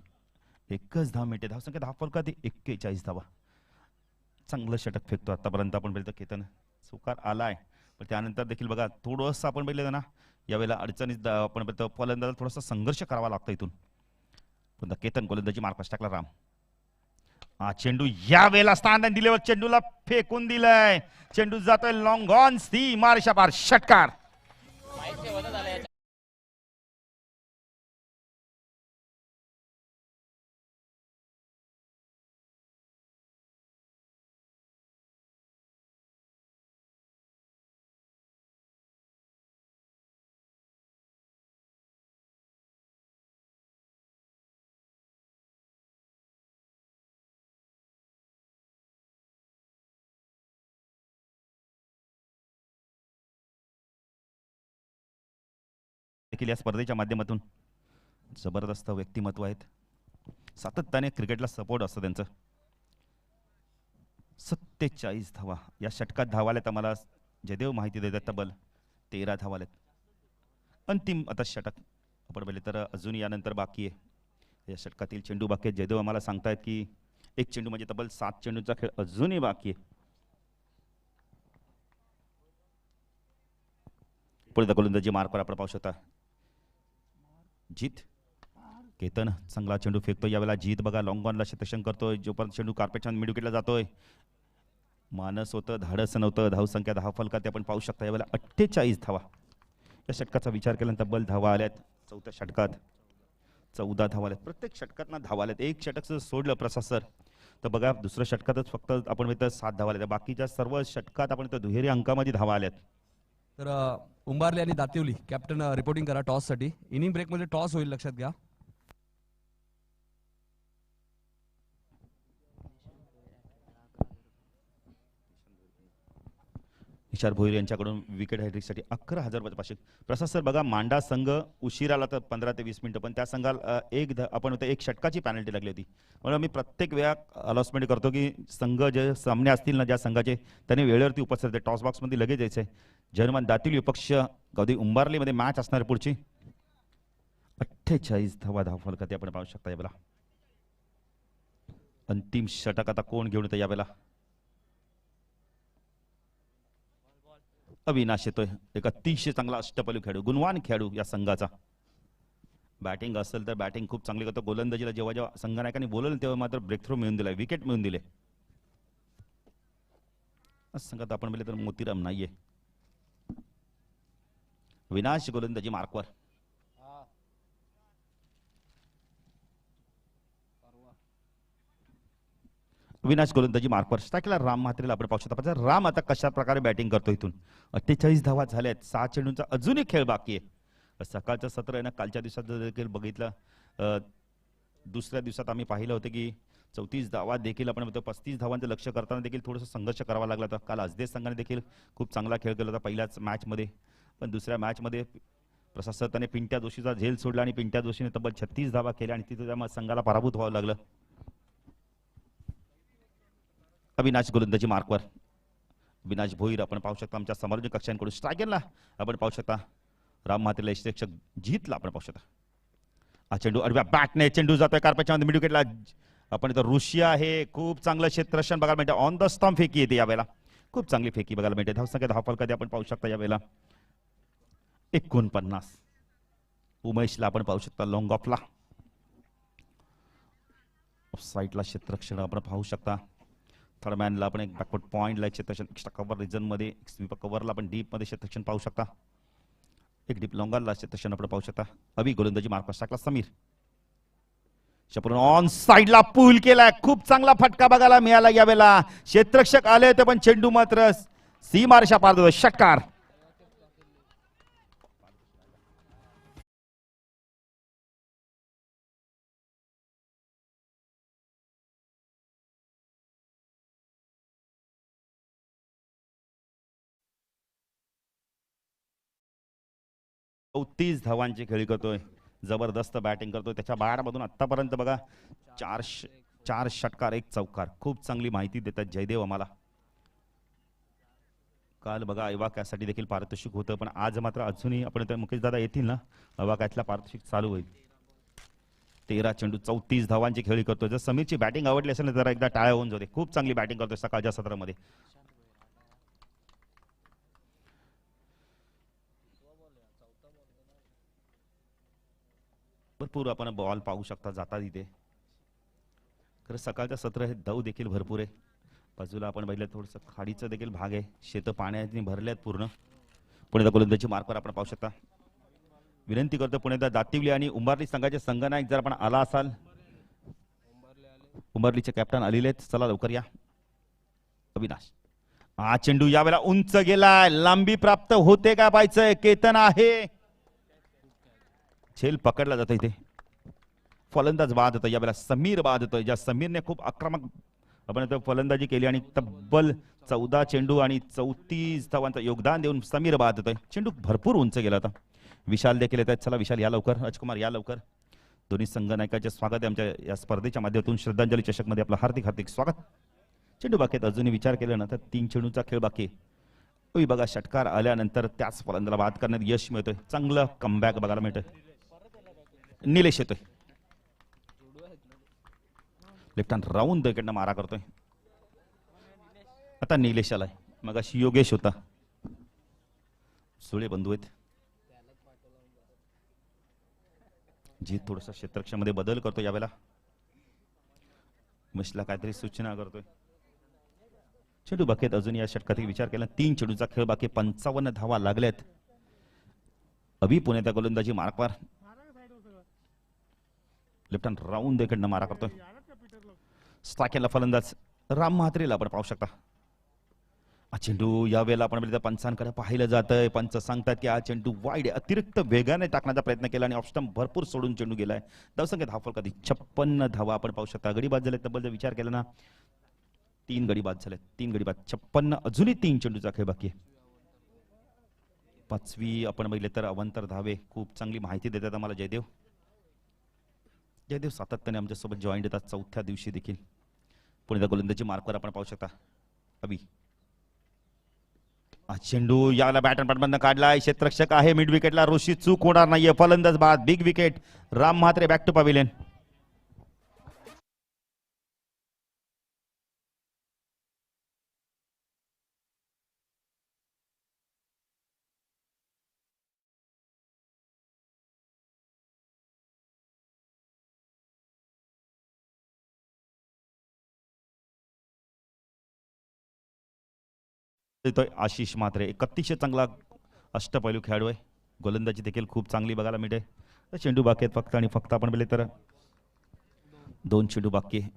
1च धाव मिळते. धावसंख्या 10 फलकात 41 धावा. चांगलं षटक फेकतो आतापर्यंत आपण बघितलं. केतन सुकार आलाय, पण त्यानंतर देखील बघा थोडंसं आपण बघितलं ना यावेळेला अडचणीत आपण बघतो फलंदाज थोडासा संघर्ष करावा लागतो इथून. पण केतन गोलंदाजी मार्कस टाकला राम. हा चेंडू यावेळेला स्थान दिल्यावर चेंडूला फेकून दिलाय. चेंडू जातोय लॉंग ऑन सी मार्शा पार षटकार. देखील या स्पर्धेच्या माध्यमातून जबरदस्त व्यक्तिमत्व आहेत. सातत्याने क्रिकेटला सपोर्ट असतं त्यांचं. 47 धावा या षटकात धावाल्यात. आम्हाला जयदेव माहिती देतात तब्बल 13 धावाल्यात. अंतिम आता षटक आपण पाहिले तर अजून यानंतर बाकी आहे. या षटकातील चेंडू बाकी आहेत. जयदेव आम्हाला सांगतायत की एक चेंडू म्हणजे तब्बल 7 चेंडूचा खेळ अजूनही बाकी आहे. पुढे गोलंदाजी मार्कवर आपण पाहू शकता जीत. केतन चांगला चेंडू फेकतोय यावेळेला. जीत बघा लॉंग ऑनला क्षेत्ररक्षण करतोय. जोपर्यंत चेंडू कार्पेटच्या मिड विकेटला जातोय. मानस होतं, धाडस नव्हतं. धावसंख्या 10 फलकात आपण पाहू शकता. यावेळेला 48 धावा. या षटकाचा विचार केल्यानंतर तब्बल धावा आल्यात. चौथ्या षटकात 14 धावा आल्यात. प्रत्येक षटकात धावा आल्यात. एक षटक सोडलं प्रसाद सर तर बघा दुसऱ्या षटकातच फक्त आपण म्हणतो 7 धावा आल्यात. बाकीच्या सर्व षटकात आपण दुहेरी अंकामध्ये धावा आल्यात. तर उंबारले आणि दातिवली कॅप्टन रिपोर्टिंग करा टॉससाठी. इनिंग ब्रेकमध्ये टॉस होईल, लक्षात घ्या. इशार भोईर यांच्याकडून विकेट हॅट्रिकसाठी 11,000 रुपये पाशिक. प्रसाद सर बघा मांडा संघ उशिराला तर 15 ते 20 मिनिटं, पण त्या संघाला आपण होतं एक षटकाची पॅनल्टी लागली होती. म्हणून आम्ही प्रत्येक वेळा अलॉसमेंट करतो की संघ जे सामने असतील ना ज्या संघाचे त्यांनी वेळेवरती उपस्थित राहते. टॉस बॉक्समध्ये लगेच यायचं आहे. जर्मन दातिवली विपक्ष गौदी उंबारलीमध्ये मॅच असणार पुढची. 48 धावा फलकात आपण पाहू शकता. यावेळेला अंतिम षटक आता कोण घेऊन येतं यावेळेला. अविनाश येतोय. एक अतिशय चांगला अष्टपैलू खेळाडू, गुणवान खेळाडू या संघाचा. बॅटिंग असेल तर बॅटिंग खूप चांगली करतो. गोलंदाजीला जेव्हा जेव्हा संघनायकांनी बोलवलं तेव्हा मात्र ब्रेक थ्रू मिळून दिलाय, विकेट मिळून दिले. संघात आपण पाहिले तर मोतीराम नाहीये. विनाश गोलंदाजी मार्कवर. विनाश गोलंदाजी मार्कवर. स्ट्राईकला राम म्हात्रेला आपण पाहू शकता. राम आता कशा प्रकारे बॅटिंग करतो. इथून 48 धावा झाल्यात. 6 चेंडूंचा अजूनही खेळ बाकी आहे. सकाळचं सत्र आहे ना, कालच्या दिवसात देखील बघितलं. दुसऱ्या दिवसात आम्ही पाहिलं होतं की 34 धावा देखील आपण म्हणतो 35 धावांचं लक्ष करताना देखील थोडंसं संघर्ष करावा लागला होता. काल अजदेश संघाने देखील खूप चांगला खेळ केला होता पहिल्याच मॅचमध्ये. पण दुसऱ्या मॅचमध्ये प्रसाद सर त्याने पिंट्या जोशीचा झेल सोडला आणि पिंट्या जोशीने तब्बल 36 धावा केल्या आणि तिथे त्या संघाला पराभूत व्हावं लागलं. अविनाश गोलंदाजी मार्कवर. अविनाश भोईर आपण पाहू शकता आमच्या समालोचक कक्षांकडून. स्ट्रायगरला आपण पाहू शकता राम म्हात्रेला शिक्षक जीतला आपण पाहू शकता. हा चेंडू अडव्या बॅटने चेंडू जातोय कार्पेटच्या मिड विकेटला. आपण इथं ऋषिया आहे. खूप चांगलं क्षेत्ररक्षण बघायला मिळते. ऑन द स्टंप फेकी येते यावेळेला. खूप चांगली फेकी बघायला मिळते. धावसंख्या 10 फलकात आपण पाहू शकता यावेळेला 49. उमेशला आपण पाहू शकता लॉंग ऑफला. साईडला क्षेत्ररक्षण आपण पाहू शकता. थर्ड मॅनला आपण एक बॅकवर्ड पॉईंटला क्षेत्ररक्षण एक्स्ट्रा कव्हर रिजनमध्ये स्वीपर कव्हरला आपण डीपमध्ये क्षेत्ररक्षण पाहू शकता. एक डीप लॉंगरला क्षेत्ररक्षण आपण पाहू शकता. अभि गोलंदाजी मार्क टाकला समीर. ऑन साईडला पूल केलाय. खूप चांगला फटका बघायला मिळाला यावेळेला. क्षेत्ररक्षक आले होते पण चेंडू मात्र सीमारेषा पार देतो. षटकार. तीस धावांची खेळी करतोय. जबरदस्त बॅटिंग करतोय. त्याच्या बाळामधून आतापर्यंत बघा 4 षटकार 1 चौकार. खूप चांगली माहिती देतात जयदेव आम्हाला. काल बघा अवाक्यासाठी देखील पारितोषिक होतं पण आज मात्र अजूनही आपण मुकेश दादा येतील ना अवाक्यातला पारितोषिक चालू होईल. 13 चेंडू 34 धावांची खेळी करतोय. जर समीरची बॅटिंग आवडली असेल ना जरा एकदा टाळ्या होऊन जाते. खूप चांगली बॅटिंग करतोय सकाळच्या सत्रामध्ये. भरपूर आपण बॉल पाहू शकता जातात इथे. खरं सकाळचं सत्र हे दव देखील भरपूर आहे. बाजूला आपण बघितलं थोडंसं खाडीचं देखील भाग आहे. शेतं पाण्याने भरले आहेत पूर्ण. पुणे गोलंदाजी मार्कवर आपण पाहू शकता. विनंती करतो पुणे दातिवली आणि उंबारली संघाचे संघनायक जर आपण आला असाल. उंबारलीचे कॅप्टन आलेले आहेत. चला लवकर या. अविनाश. हा चेंडू यावेळेला उंच गेलाय. लांबी प्राप्त होते का पाहायचंय. केतन आहे. झेल पकडला जातो इथे. फलंदाज बाद होतो यावेळेला. समीर बाद होतोय. ज्या समीरने खूप आक्रमक आपण फलंदाजी केली आणि तब्बल 14 चेंडू आणि 34 धावांचं योगदान देऊन समीर बाद होतोय. चेंडू भरपूर उंच गेला होता. विशाल देखील येत आहेत. चला विशाल या लवकर, राजकुमार या लवकर. दोन्ही संघनायकांचे स्वागत आहे आमच्या या स्पर्धेच्या माध्यमातून. श्रद्धांजली चषक मध्ये आपलं हार्दिक हार्दिक स्वागत. चेंडू बाकी आहेत, अजूनही विचार केला ना तर 3 चेंडूचा खेळ बाकी आहे. बघा षटकार आल्यानंतर त्याच फलंदाला बाद करण्यात यश मिळतोय. चांगलं कमबॅक बघायला मिळतोय. निलेश येतोय, लेफ्ट हँड राऊंड इकडनं मारा करतोय. आता निलेश आलाय, मग अशी योगेश होता. सुळे बंधू आहेत. जीत थोडस क्षेत्रक्षमध्ये बदल करतो यावेळेला. मशला काहीतरी सूचना करतोय. चेंडू बाकी आहेत, अजून या षटकात विचार केला. 3 चेंडूचा खेळ बाकी, 55 धावा लागल्यात. अभि पुण्याच्या गोलंदाजी मार्कवर लेफ्ट हँड राऊंड इकडनं मारा करतोय. स्ट्राईकला फलंदाज राम म्हात्रेला आपण पाहू शकता. हा चेंडू यावेळेला आपण पंचांकडे पाहिलं जातंय. पंच सांगतात की हा चेंडू वाईड अतिरिक्त वेगाने टाकण्याचा प्रयत्न केला आणि ऑफस्टंप भरपूर सोडून चेंडू गेलाय. धावसंख्या धाव फलकात 56 धावा आपण पाहू शकता. गडी बाद झाले तब्बल जर विचार केला ना 3 गडी बाद झाले. 3 गडी बाद, 56. अजूनही 3 चेंडूचा खेळ बाकी आहे. 5वी आपण बघितले तर अवंतर धावे. खूप चांगली माहिती देतात आम्हाला जयदेव. जयदेव सातत्याने आमच्यासोबत जॉईंट येतात. 4थ्या दिवशी देखील पुण्याच्या गोलंदाजी मार्कवर आपण पाहू शकता. अभि चेंडू याला बॅट अँड बॅटमधनं काढलाय. क्षेत्ररक्षक आहे मिड विकेटला. ऋषी चूक होणार नाहीये. फलंदाज बाद. Big wicket. Ram Mhatre back to pavilion. Ashish Mhatre एक अतिशय चांगला अष्टपैलू खेळाडू आहे. गोलंदाजी देखील खूप चांगली बघायला मिळते. चेंडू बाकी आहेत फक्त आणि फक्त आपण बोलले तर 2 चेंडू बाकी आहे.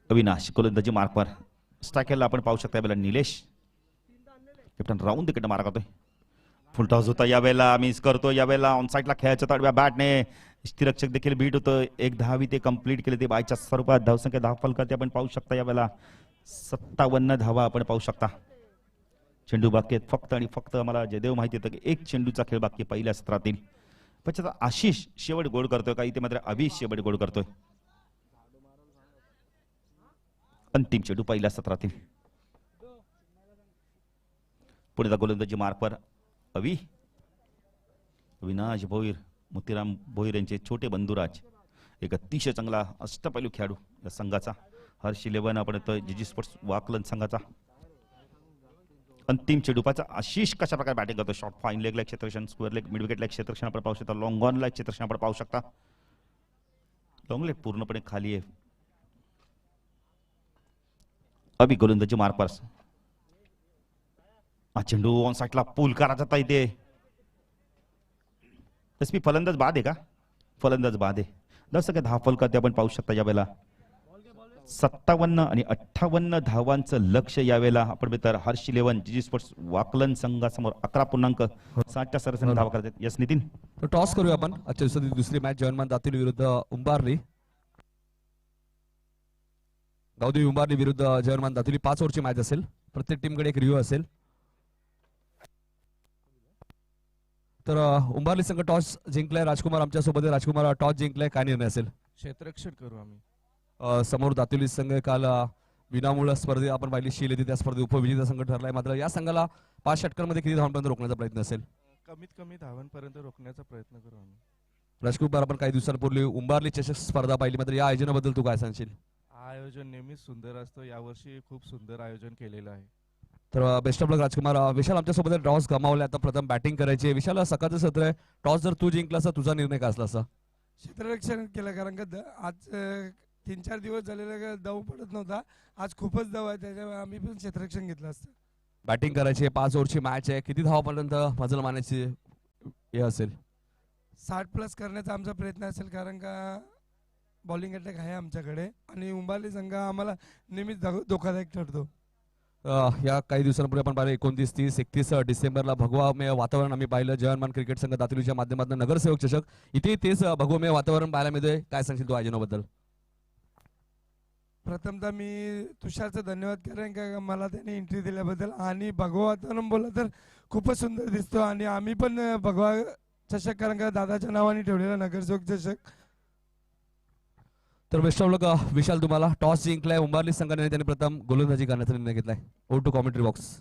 अविनाश गोलंदाजी मार्कवर. स्ट्रायकरला आपण पाहू शकता यावेळेला निलेश. कॅप्टन राऊंड तिकडे मारा करतोय. फुल टॉस होता यावेळेला, मिस करतो. यावेळेला ऑन साईडला खेळायचं तडव्या बॅटने. यष्टीरक्षक देखील बीट होतं. 1 धावी ते कंप्लीट केले ते बायच्या स्वरूपात. धावसंख्या 10 फलकात आपण पाहू शकता. यावेळेला 57 धावा आपण पाहू शकता. चेंडू बाकी आहेत फक्त आणि फक्त. आम्हाला जयदेव माहिती होतं की 1 चेंडूचा खेळ बाकी पहिल्या सत्रातील. पण आशिष शेवट गोल करतोय का इथे मात्र अभि शेवट गोल करतोय. अंतिम चेंडू पहिल्या सत्रातील. पुढे गोलंदाजी मार्कवर अभि. अविनाश भोईर, मोतीराम भोईर यांचे छोटे बंधुराज. एक अतिशय चांगला अष्टपैलू खेळाडू या संघाचा. हर्ष 11 आपण जीजी स्पोर्ट्स वाकलन संघाचा. अंतिम चेंडू पाचा. आशिष कशा प्रकारे बॅटिंग करतो. शॉर्ट फाईन लेग लाईक क्षेत्ररक्षण, square leg, mid wicket like क्षेत्ररक्षण आपण पाहू शकता. लॉंग ऑन लाईक क्षेत्ररक्षण आपण पाहू शकता. लॉंग लेग पूर्णपणे खाली आहे. अभि गोलंदाजी मार्कवर. हा चेंडू ऑन साईडला पूल करायचा इथे. एसपी फलंदाज बाद आहे का. फलंदाज बाद आहे. 10 फलकात आपण पाहू शकता. यावेळेला 57 आणि 58 धावांचं लक्ष यावेळेला आपण तर हर्ष 11 जीजी स्पोर्ट्स वाकलन संघासमोर 11.60च्या सरासरी धावा करतात. यस नितीन. तर टॉस करूया आपण. आजच्या दिवसाची दुसरी मॅच जयवंतमान दातिवली विरुद्ध उंबारली. गावदेवी उंबारली विरुद्ध जयवंतमान दातिवली 5 ओव्हरची मॅच असेल. प्रत्येक टीमकडे एक रिव्ह्यू असेल. तर उंबारली संघ टॉस जिंकलाय. राजकुमार आमच्या सोबत आहे. राजकुमार टॉस जिंकलाय, काय निर्णय असेल. क्षेत्ररक्षण करू आम्ही. समोर दातिवली संघ काल विनामूळ स्पर्धेत आपण पाहिली शील येते त्या स्पर्धेत उपविजेता संघ ठरलाय. मात्र या संघाला 5 षटकांमध्ये किती धावांपर्यंत रोखण्याचा प्रयत्न असेल. कमीत कमी धावांपर्यंत रोखण्याचा प्रयत्न करू आम्ही. राजकुमार आपण काही दिवसांपूर्वी उंबारली चषक स्पर्धा पाहिली, मात्र या आयोजनाबद्दल तू काय सांगशील. आयोजन नेहमीच सुंदर असतं. यावर्षी खूप सुंदर आयोजन केलेलं आहे. तर बेस्ट ऑफ लक राजकुमार. विशाल आमच्या सोबत टॉस गमावला. आता प्रथम बॅटिंग करायची. विशाल सकाळचं सत्र आहे. टॉस जर तू जिंकला असता तुझा निर्णय काय असला असता. क्षेत्ररक्षण केलं कारण का आज 3-4 दिवस झालेला दव पडत नव्हता. आज खूपच दव आहे त्याच्यामुळे आम्ही पण क्षेत्ररक्षण घेतलं असतं. बॅटिंग करायची. 5 ओव्हरची मॅच आहे. किती धावापर्यंत मजल मानायची हे असेल. 60+ करण्याचा आमचा प्रयत्न असेल कारण का बॉलिंग अटॅक आहे आमच्याकडे आणि उंबारली संघ आम्हाला नेहमीच धोकादायक ठरतो. या काही दिवसांपूर्वी आपण पाहिलं 29, 30, 31 डिसेंबरला भगवामय वातावरण आम्ही पाहिलं. जयवंतमान क्रिकेट संघ दातिवलीच्या माध्यमातून नगरसेवक चषक. इथे तेच भगवामय वातावरण पाहायला मिळतंय. काय सांगशील तू आयोजनाबद्दल. प्रथमतः मी तुषारचं धन्यवाद करेन का मला त्याने एंट्री दिल्याबद्दल. आणि भगवा वातावरण बोललं तर खूपच सुंदर दिसतो. आणि आम्ही पण भगवा चषक कारण का दादाच्या नावाने ठेवलेला नगरचौक चषक. तर बेस्ट ऑफ लक विशाल, तुम्हाला टॉस जिंकलाय उंबारली संघाने, त्यांनी प्रथम गोलंदाजी करण्याचा निर्णय घेतलाय. ओ टू कॉमेंट्री बॉक्स.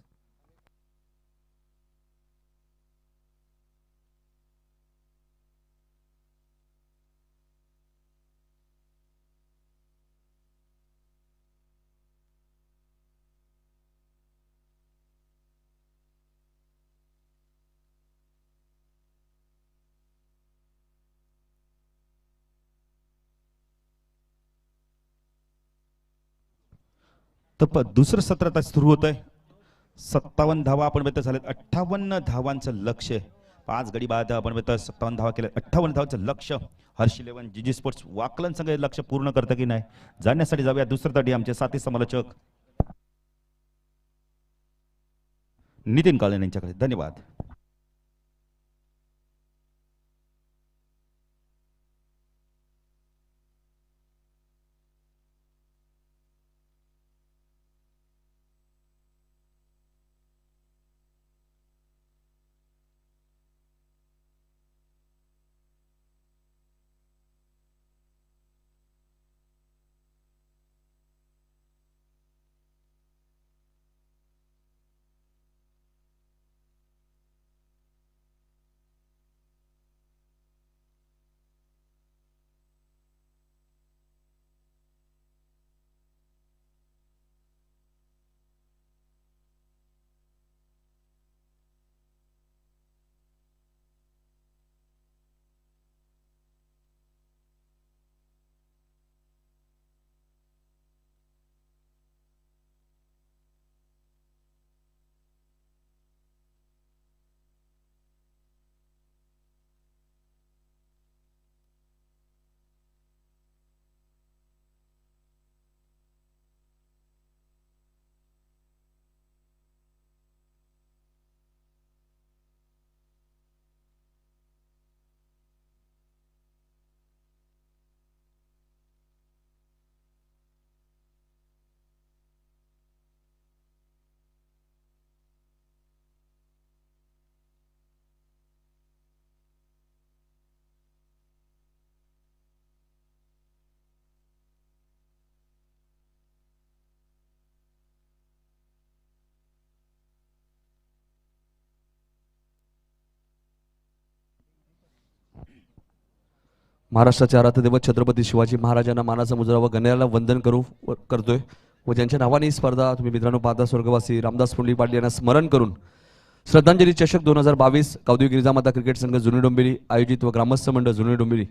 तर दुसरं सत्र आता सुरू होत आहे. 57 धावा आपण बेत झालेत. 58 धावांचं लक्ष आहे. 5 गडी बाद आपण बेत 57 धावा केल्या. 58 धावांचं लक्ष हर्ष 11 जीजी स्पोर्ट्स वाकलन संघ हे लक्ष पूर्ण करतं की नाही जाण्यासाठी जाऊया दुसरं तडी आमचे साथी समालोचक नितीन काळे यांच्याकडे. धन्यवाद. महाराष्ट्राचे आराध्य दैवत छत्रपती शिवाजी महाराजांना मानाचा मुजरा व गण्याला वंदन करतोय व ज्यांच्या नावाने ही स्पर्धा तुम्ही मित्रांनो पाहता स्वर्गवासी रामदास पुंडलिक पाटील यांना स्मरण करून श्रद्धांजली चषक 2022 कावदेवी गिरिजामाता क्रिकेट संघ जुनी डोंबिवली आयोजित व ग्रामस्थ मंडळ जुनी डोंबिवली.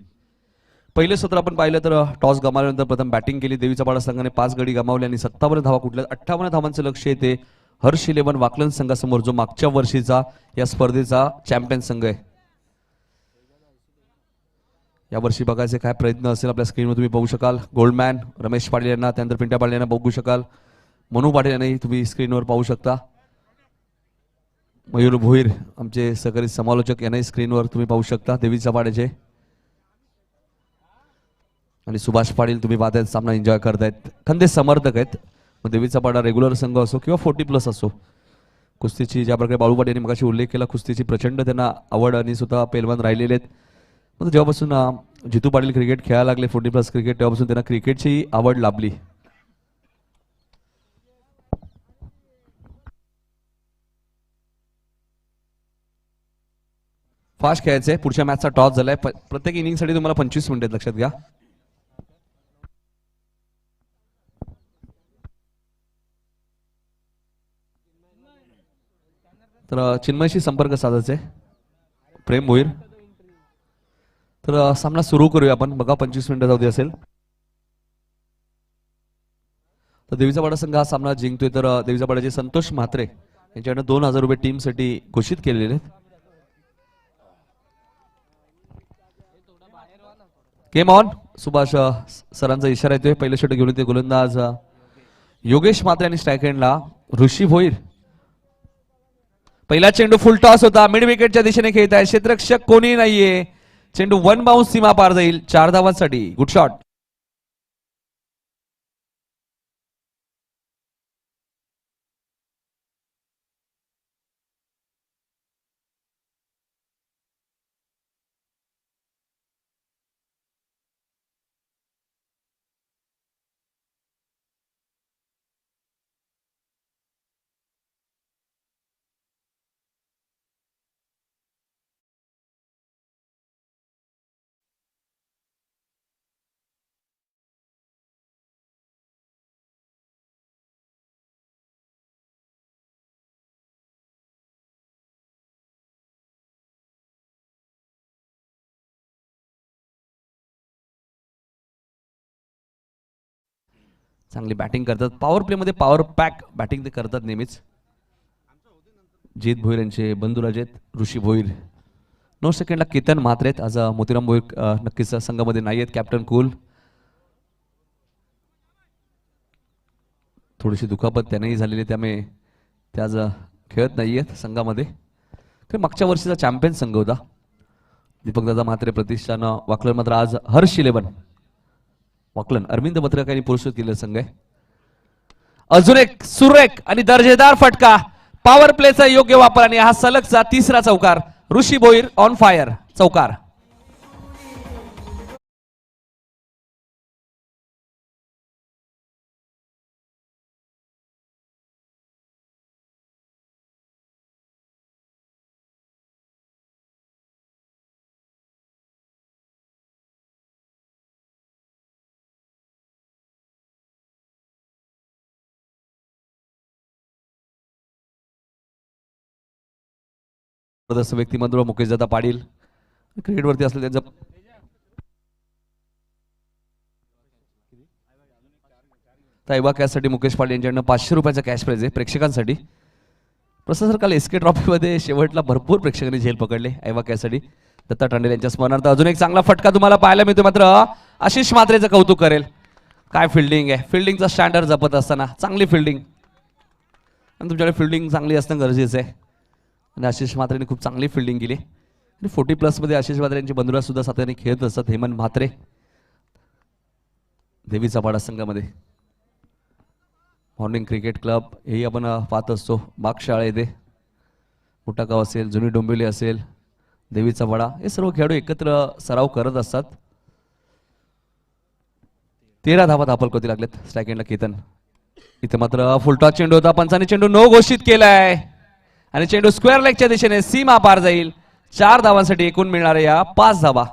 पहिले सत्र आपण पाहिलं तर टॉस गमावल्यानंतर प्रथम बॅटिंग केली देवीचा पाडा संघाने 5 गडी गमावले आणि 57 धावा कुठल्या 58 धावांचं लक्ष येते हर्ष 11 वाकलन संघासमोर जो मागच्या वर्षीचा या स्पर्धेचा चॅम्पियन संघ आहे. या वर्षी बघायचे काय प्रयत्न असेल आपल्या स्क्रीनवर तुम्ही पाहू शकाल. गोल्डमॅन रमेश पाटील यांना त्यानंतर पिंट्या पाटील यांना बघू शकाल. मनू पाटील यांनाही तुम्ही स्क्रीनवर पाहू शकता. मयूर भोईर आमचे सहकारी समालोचक यांनाही स्क्रीनवर तुम्ही पाहू शकता देवीचा पाड्याचे. आणि सुभाष पाटील तुम्ही पाहतायत सामना एन्जॉय करतायत. खंदे समर्थक आहेत. मग देवीचा पाडा रेग्युलर संघ असो किंवा 40+ असो. कुस्तीची ज्या प्रकारे बाळू पाटील यांनी मगाशी उल्लेख केला कुस्तीची प्रचंड त्यांना आवड आणि स्वतः पेलवान राहिलेले आहेत. मग जेव्हापासून जितू पाटील क्रिकेट खेळायला लागले 40+ क्रिकेट तेव्हापासून त्यांना क्रिकेटची आवड लाभली. फास्ट खेळायचंय. पुढच्या मॅचचा टॉस झालाय. प्रत्येक इनिंगसाठी तुम्हाला 25 मिनिटं लक्षात घ्या. तर चिन्मयशी संपर्क साधायचे प्रेम भोईर. तर सामना सुरू करूया आपण. बघा 25 मिनिटं जाऊ दे असेल तर देवीचा पाडा संघ हा सामना जिंकतोय. तर देवीचा पाड्याचे संतोष म्हात्रे यांच्याकडे 2000 रुपये टीमसाठी घोषित केलेले आहेत. Game on. सुभाष सरांचा इशारा येतोय. पहिलं षटक घेऊन येते गोलंदाज योगेश म्हात्रे आणि स्ट्राईक हँडला ऋषी भोईर. पहिला चेंडू फुल टॉस होता. मिड विकेटच्या दिशेने खेळत आहे. क्षेत्ररक्षक कोणी नाहीये. चेंडू 1 बाउन्स सीमा पार जाईल 4 धावांसाठी. Good shot. चांगली बॅटिंग करतात. पॉवर प्लेमध्ये पॉवर पॅक बॅटिंग ते करतात नेहमीच. जित भोईर यांचे बंधू राजेत ऋषी भोईर. 9 सेकंडला केतन म्हात्रे आहेत. आज मोतीराम भोईर नक्कीच संघामध्ये नाही आहेत. कॅप्टन कूल थोडीशी दुखापत त्यानेही झालेली, त्यामुळे ते आज खेळत नाही आहेत संघामध्ये. तर मागच्या वर्षीचा चॅम्पियन संघ होता दीपकदादा म्हात्रे प्रतिष्ठान वाकलन. मात्र आज हर्ष 11 वाकलन अरविंद पत्रक यांनी पुरस्कृत केलेला संघ आहे. अजून एक सुरेख आणि दर्जेदार फटका, पॉवर प्लेचा योग्य वापर आणि हा सलगचा तिसरा चौकार. ऋषी भोईर ऑन फायर चौकार. जबरदस्त व्यक्तिमत्व मुकेशदादा पाटील क्रिकेटवरती असलं त्यांचं. ताईबा कॅशसाठी मुकेश पाटील यांच्याकडनं 500 रुपयाचा कॅश प्राइज आहे प्रेक्षकांसाठी. प्रसाद काल एसके ट्रॉफीमध्ये शेवटला भरपूर प्रेक्षकांनी झेल पकडले. ऐवा कॅशसाठी दत्ता टांडेल यांच्या स्मरणार्थ अजून एक चांगला फटका तुम्हाला पाहायला मिळतो. मात्र आशिष म्हात्रेचं कौतुक करेल. काय फिल्डिंग आहे, फिल्डिंगचा स्टँडर्ड जपत असताना चांगली फिल्डिंग. आणि तुमच्याकडे फिल्डिंग चांगली असणं गरजेचं आहे. आणि आशिष म्हात्रेने खूप चांगली फिल्डिंग केली. आणि 40+ मध्ये आशिष म्हात्रे यांचे बंधुराज सुद्धा सातत्याने खेळत असतात. हेमंत म्हात्रे देवीचा पाडा संघामध्ये. मॉर्निंग क्रिकेट क्लब हेही आपण पाहत असतो. बागशाळा येथे मोठागाव असेल, जुनी डोंबिवली असेल, देवीचा वाडा, हे सर्व खेळाडू एकत्र सराव करत असतात. 13 धावा दापलकोती लागलेत. स्ट्राईक एंडला केतन. इथे मात्र फुलटॉस चेंडू होता. पंचाने चेंडू नो घोषित केलाय आणि चेंडू स्क्वेअर लेगच्या दिशेने सीमा पार जाईल. 4 धावांसाठी एकूण मिळणार या 5 धावा.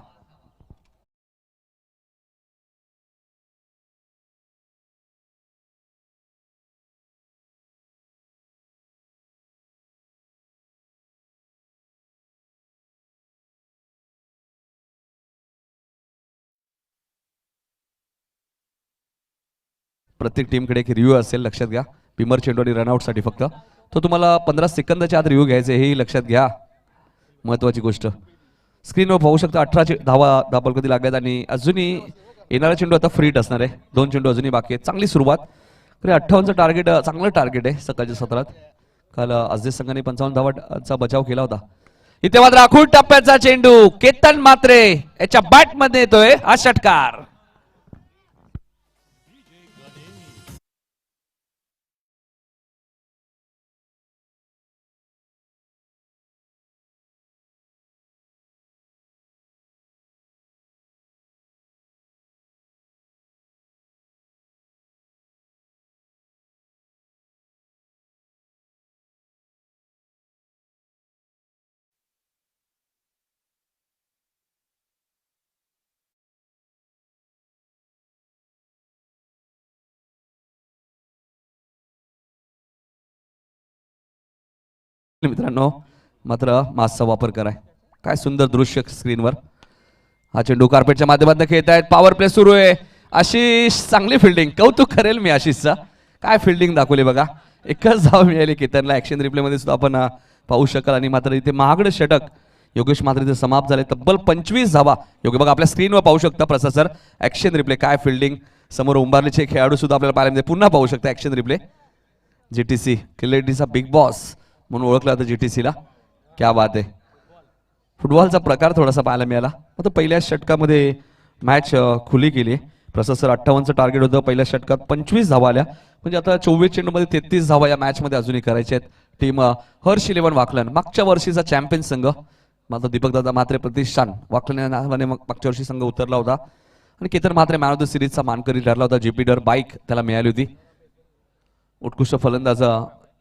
प्रत्येक टीमकडे एक रिव्ह्यू असेल, लक्षात घ्या. पिमर चेंडू आणि रनआउटसाठी फक्त तो तुम्हाला 15 सेकंदाच्या आत रिव्ह्यू घ्यायचे, हेही लक्षात घ्या. महत्वाची गोष्ट. स्क्रीनवर पाहू शकता 18 धावा दापलकोती लागल्यात आणि अजूनही येणारा चेंडू आता फ्रीट असणार आहे. 2 चेंडू अजूनही बाकी आहेत. चांगली सुरुवात. 58चं टार्गेट चांगलं टार्गेट आहे सकाळच्या सत्रात. काल अजय संघाने 55 धावांचा बचाव केला होता. इथे मात्र आखूड टप्प्याचा चेंडू केतन म्हात्रे याच्या बॅट मध्ये येतोय हा षटकार. मित्रांनो मात्र मास्कचा वापर कराय. काय सुंदर दृश्य स्क्रीनवर. हा चेंडू कार्पेटच्या माध्यमातून खेळतायत. पॉवर प्ले सुरू आहे. आशिष चांगली फिल्डिंग. कौतुक करेल मी आशिषचा. काय फिल्डिंग दाखवली बघा. एकच धाव मिळाली केतनला. ऍक्शन रिप्ले मध्ये सुद्धा आपण पाहू शकाल. आणि मात्र इथे महागडं षटक योगेश म्हात्रेचे समाप्त झाले. तब्बल 25 धावा. योग्य बघा आपल्या स्क्रीनवर पाहू शकता प्रसाद सर. Action replay. काय फिल्डिंग. समोर उंबारलीचे खेळाडू सुद्धा आपल्याला पाहायला मिळते. पुन्हा पाहू शकता ऍक्शन रिप्ले. जीटीसी क्रिकेटचा बिग बॉस म्हणून ओळखला जातं जीटीसीला. क्या बात आहे. फुटबॉलचा प्रकार थोडासा पाहायला मिळाला. आता पहिल्या षटकामध्ये मॅच खुली केली. प्रसाद सर 58चं टार्गेट होतं. पहिल्या षटकात 25 धावा आल्या. म्हणजे आता 24 चेंडूमध्ये 33 धावा या मॅचमध्ये अजूनही करायच्या आहेत. टीम हर्ष 11 वाकलन मागच्या वर्षीचा चॅम्पियन संघ. मात्र दीपकदादा म्हात्रे प्रतिष्ठान वाकलन या नावाने मागच्या वर्षी संघ उतरला होता. आणि Ketan Mhatre man of the सिरीजचा मानकरी ठरला होता. ज्युपिटर बाईक त्याला मिळाली होती. उत्कृष्ट फलंदाज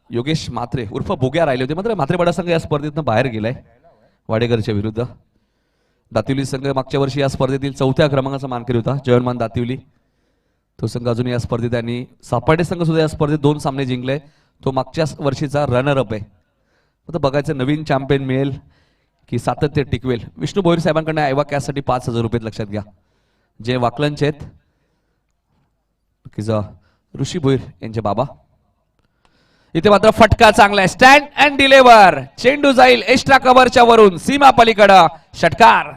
योगेश म्हात्रे उर्फ बोग्या राहिले होते. मात्र म्हात्रेपाडा संघ या स्पर्धेतून बाहेर गेलाय वाडेकरच्या विरुद्ध. दातिवली संघ मागच्या वर्षी या स्पर्धेतील 4थ्या क्रमांकाचा मानकरी होता. जयमान दातिवली तो संघ अजून या स्पर्धेत. आणि सापाटे संघ सुद्धा या स्पर्धेत 2 सामने जिंकले. तो मागच्या वर्षीचा रनर अप आहे. आता बघायचं नवीन चॅम्पियन मिळेल की सातत्य टिकवेल. विष्णू भोईर साहेबांकडे ऐवा कॅशसाठी 5,000 रुपये लक्षात घ्या. जे वाकलनचे आहेत ऋषी भोईर यांचे बाबा. इथे मात्र फटका चांगला आहे. Stand and deliver. चेंडू जाईल एक्स्ट्रा कव्हरच्या वरून सीमा पलीकडं. षटकार.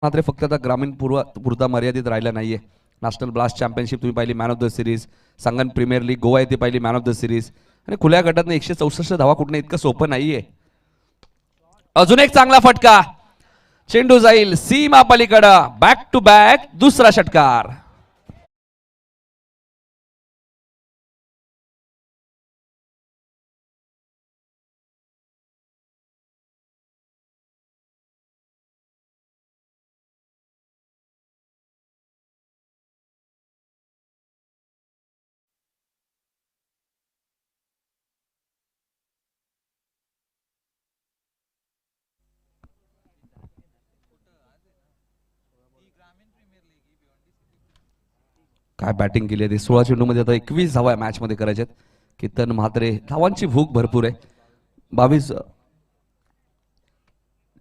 मात्र फक्त आता ग्रामीण पुरता मर्यादित राहिला नाहीये. नॅशनल ब्लास्ट चॅम्पियनशिप तुम्ही पाहिली, मॅन ऑफ द सिरीज, सांगन प्रीमियर लीग गोवा येथे पाहिली मॅन ऑफ द सिरीज, आणि खुल्या गटात 164 धावा कुठनं इतकं सोपं नाहीये. अजून एक चांगला फटका. चेंडू जाईल सीमा पलीकडं. बॅक टू बॅक दुसरा षटकार. काय बॅटिंग केली आहे ती. 16 चेंडूमध्ये आता 21 धावा मॅच मध्ये करायच्यात. केतन म्हात्रे, धावांची भूक भरपूर आहे. 22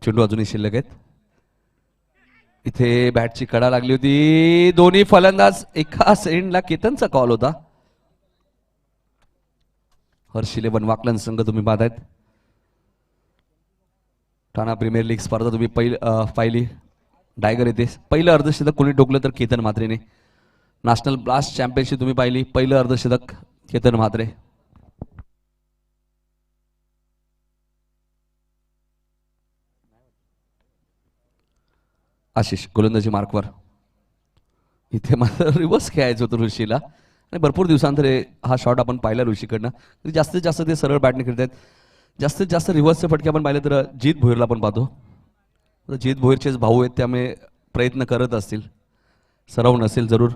चेंडू अजूनही शिल्लक आहेत. इथे बॅटची कडा लागली होती. दोन्ही फलंदाज एकाच एंडला. केतनचा कॉल होता. हर्ष 11 वाकलन संघ तुम्ही पाहतायत. ठाणा प्रीमियर लीग स्पर्धा तुम्ही पाहिली. डायगर येते. पहिलं अर्धशतक कोणी ठोकलं तर केतन म्हात्रेने. नॅशनल ब्लास्ट चॅम्पियनशिप तुम्ही पाहिली, पहिलं अर्धशतक केतन म्हात्रे. आशिष गोलंदाजी मार्कवर. इथे मात्र रिव्हर्स खेळायचं होतं ऋषीला, आणि भरपूर दिवसांतर हा शॉट आपण पाहिला ऋषीकडनं. जास्तीत जास्त ते सरळ बॅटने खेळत आहेत. जास्तीत जास्त रिव्हर्सचे फटके आपण पाहिले तर जीत भोईरला आपण पाहतो. जीत भोईरचेच भाऊ आहेत, त्यामुळे प्रयत्न करत असतील. सराव नसेल जरूर.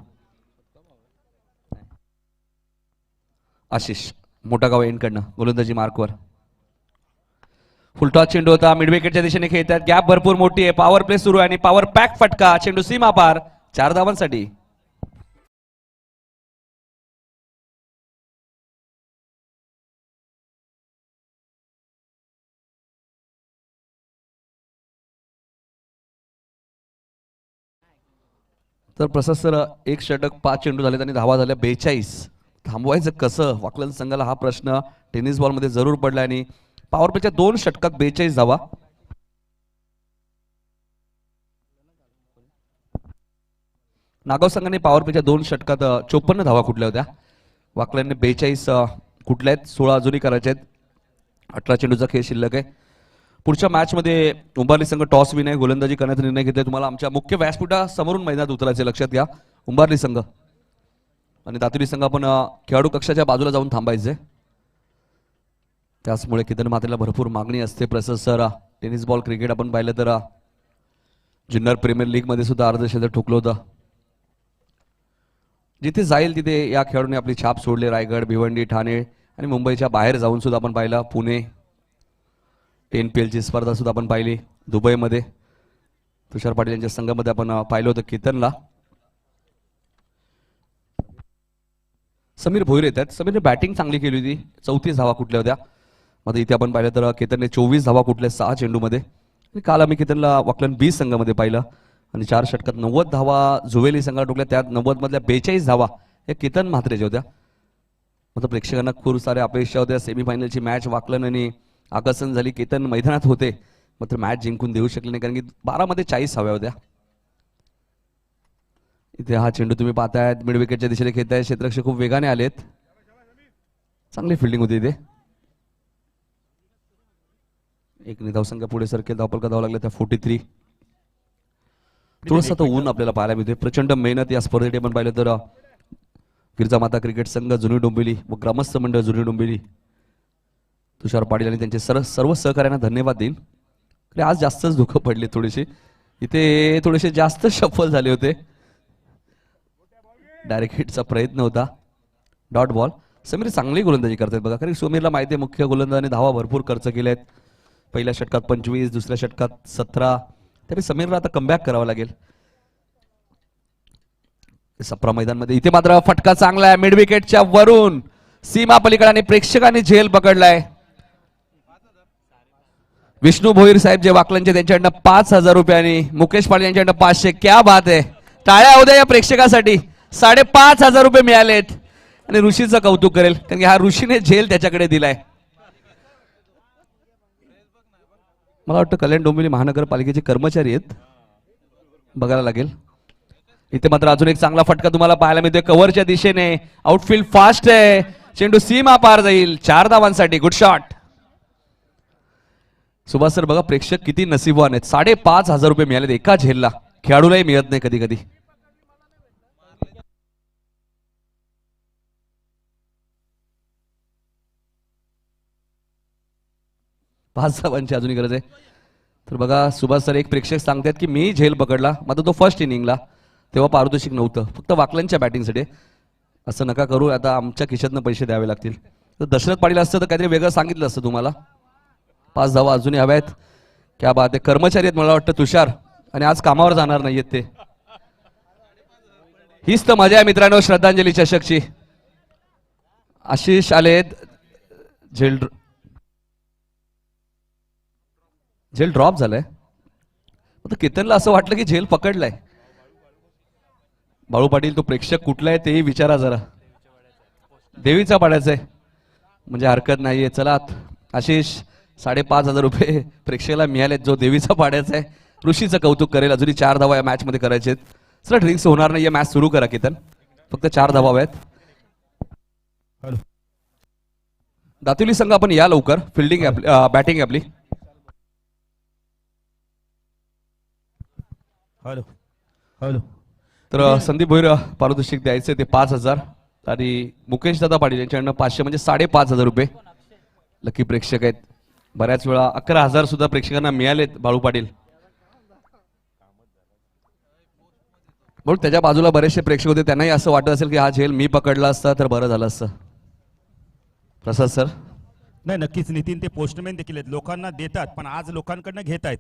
आशिष मोठा गाव एंडकडनं गोलंदाजी मार्कवर. फुलटॉस चेंडू होता. मिड विकेटच्या दिशेने खेळतात. गॅप भरपूर मोठी आहे. पॉवर प्ले सुरू आहे आणि पॉवर पॅक फटका. चेंडू सीमा पार. 4 धावांसाठी. तर प्रसाद सर, एक षटक 5 चेंडू झालेत आणि धावा झाल्या 42. थांबवायचं कसं वाकलन संघाला, हा प्रश्न टेनिस बॉल मध्ये जरूर पडला. आणि पॉवर प्लेच्या 2 षटकात 42 धावा. नागाव संघाने पॉवर प्लेच्या 2 षटकात 54 धावा कुठल्या होत्या. वाकल्याने 42 कुठल्या आहेत. 16 अजूनही करायचे आहेत. 18 चेंडूचा खेळ शिल्लक आहे. पुढच्या मॅच मध्ये उंबारली संघ टॉस विन आहे. गोलंदाजी करण्याचा निर्णय घेतलाय. तुम्हाला आमच्या मुख्य व्यासपीठा समोरून मैदानात उतरायचे, लक्षात घ्या. उंबारली संघ आणि दातुरी संघ आपण खेळाडू कक्षाच्या बाजूला जाऊन थांबायचे. त्याचमुळे केतन म्हात्रेला भरपूर मागणी असते. प्रसाद सर, टेनिस बॉल क्रिकेट आपण पाहिलं तर जुन्नर प्रीमियर लीग मध्ये सुद्धा अर्धशतक ठोकलं होतं. जिथे जाईल तिथे या खेळाडूंनी आपली छाप सोडली. रायगड, भिवंडी, ठाणे आणि मुंबईच्या बाहेर जाऊन सुद्धा आपण पाहिलं. पुणे, NPL ची स्पर्धा सुद्धा आपण पाहिली. दुबईमध्ये तुषार पाटील यांच्या संघामध्ये आपण पाहिलं होतं केतनला. समीर भोईर येतात. समीरने बॅटिंग चांगली केली होती. 34 धावा कुठल्या होत्या. मध्ये इथे आपण पाहिलं तर केतनने 24 धावा कुठल्या 6 चेंडूमध्ये. काल आम्ही केतनला वाकलन 20 संघामध्ये पाहिलं आणि 4 षटकात 90 धावा जुवेली संघाला ठोकल्या. त्यात 90 मधल्या 42 धावा या केतन म्हात्रेच्या होत्या. मात्र प्रेक्षकांना खूप साऱ्या अपेक्षा होत्या. सेमीफायनलची मॅच वाकलन आणि आकर्षण झाली. केतन मैदानात होते, मात्र मॅच जिंकून देऊ शकले नाही, कारण की 12 मध्ये 40 हव्या होत्या. इथे हा चेंडू तुम्ही पाहतायत. मिड विकेटच्या दिशेने खेळतायत. क्षेत्ररक्षक खूप वेगाने आलेत. चांगली फिल्डिंग होती इथे. एक निधाव संघ पुढे सरकेल. धावपल का धाव लागले त्या 43. थोडंसं तर ऊन आपल्याला पाहायला मिळते. प्रचंड मेहनत या स्पर्धेत आपण पाहिलं तर गिरजा माता क्रिकेट संघ जुनी डोंबिवली व ग्रामस्थ मंडळ जुनी डोंबिवली, तुषार पाटील आणि त्यांचे सर्व सहकार्यांना धन्यवाद देईन. आज जास्तच दुःख पडले थोडेसे. इथे थोडेसे जास्त सफल झाले होते. डायरेक्ट हिटचा प्रयत्न होता. Dot ball. समीर चांगली गोलंदाजी करतात बघा, कारण समीरला माहिती आहे मुख्य गोलंदाजाने धावा भरपूर खर्च केल्या आहेत. पहिल्या षटकात 25, दुसऱ्या षटकात 17. तरी समीरला आता कमबॅक करावा लागेल. सप्रा मैदानमध्ये इथे मात्र फटका चांगला आहे मिड विकेटच्या वरून सीमा पलीकडे आणि प्रेक्षकांनी झेल पकडलाय. विष्णू भोईर साहेब जे वाकलनचे त्यांच्याकडनं 5,000 रुपयांनी, मुकेश पाटील यांच्याकडनं 500. क्या बात आहे, टाळ्या होऊ द्या या प्रेक्षकासाठी. 5,500 रुपये मिळालेत आणि ऋषीचं कौतुक करेल कारण की हा ऋषीने झेल त्याच्याकडे दिलाय. मला वाटतं कल्याण डोंबिवली महानगरपालिकेचे कर्मचारी आहेत, बघायला लागेल. इथे मात्र अजून एक चांगला फटका तुम्हाला पाहायला मिळतोय कव्हरच्या दिशेने. आउटफील्ड फास्ट आहे, चेंडू सीमा पार जाईल. 4 धावांसाठी गुड शॉट. सुभाष सर बघा प्रेक्षक किती नशीबवान आहेत. 5,500 रुपये मिळालेत एका झेलला. खेळाडूलाही मिळत नाही कधी कधी. 5 धावांची अजूनही गरज आहे. तर बघा सुभाष सर एक प्रेक्षक सांगतात की मी झेल पकडला मात्र तो फर्स्ट इनिंगला, तेव्हा पारितोषिक नव्हतं, फक्त वाकलनच्या बॅटिंगसाठी. असं नका करू, आता आमच्या खिशातनं पैसे द्यावे लागतील. तर दशरथ पाटील असतं तर काहीतरी वेगळं सांगितलं असतं तुम्हाला. 5 धावा अजूनही हव्या आहेत. क्या बात आहे. कर्मचारी आहेत मला वाटतं तुषार, आणि आज कामावर जाणार नाहीयेत ते. हीच तर मजा आहे मित्रांनो श्रद्धांजली चषकची. आशिष आलेत. झेल ड्रॉप झालाय. आता केतनला असं वाटलं की झेल पकडलाय. बाळू पाटील तो प्रेक्षक कुठला आहे तेही विचारा जरा. देवीचा पाड्याचा आहे म्हणजे हरकत नाहीये. चला आशिष 5,500 रुपये प्रेक्षकाला मिळालेत जो देवीचा पाड्याचा आहे. ऋषीचं कौतुक करेल. अजूनही 4 धावा या मॅच मध्ये करायचे आहेत. चला ड्रिंक्स होणार नाही, मॅच सुरू करा केतन. फक्त 4 धावा आहेत. दातिवली संघ आपण या लवकर. फिल्डिंग बॅटिंग आपली. Hello hello. तर संदीप भोईर पारितोषिक द्यायचे ते 5,000 आणि मुकेश दादा पाटील यांच्याकडनं 500 म्हणजे 5,500 रुपये. लकी प्रेक्षक आहेत. बऱ्याच वेळा 11,000 सुद्धा प्रेक्षकांना मिळालेत बाळू पाटील. म्हणून त्याच्या बाजूला बरेचसे प्रेक्षक होते, त्यांनाही असं वाटत असेल की हा झेल मी पकडला असता तर बरं झालं असतं. प्रसाद सर. नाही नक्कीच नितीन, ते पोस्टमॅन देखील आहेत. लोकांना देतात पण आज लोकांकडनं घेत आहेत.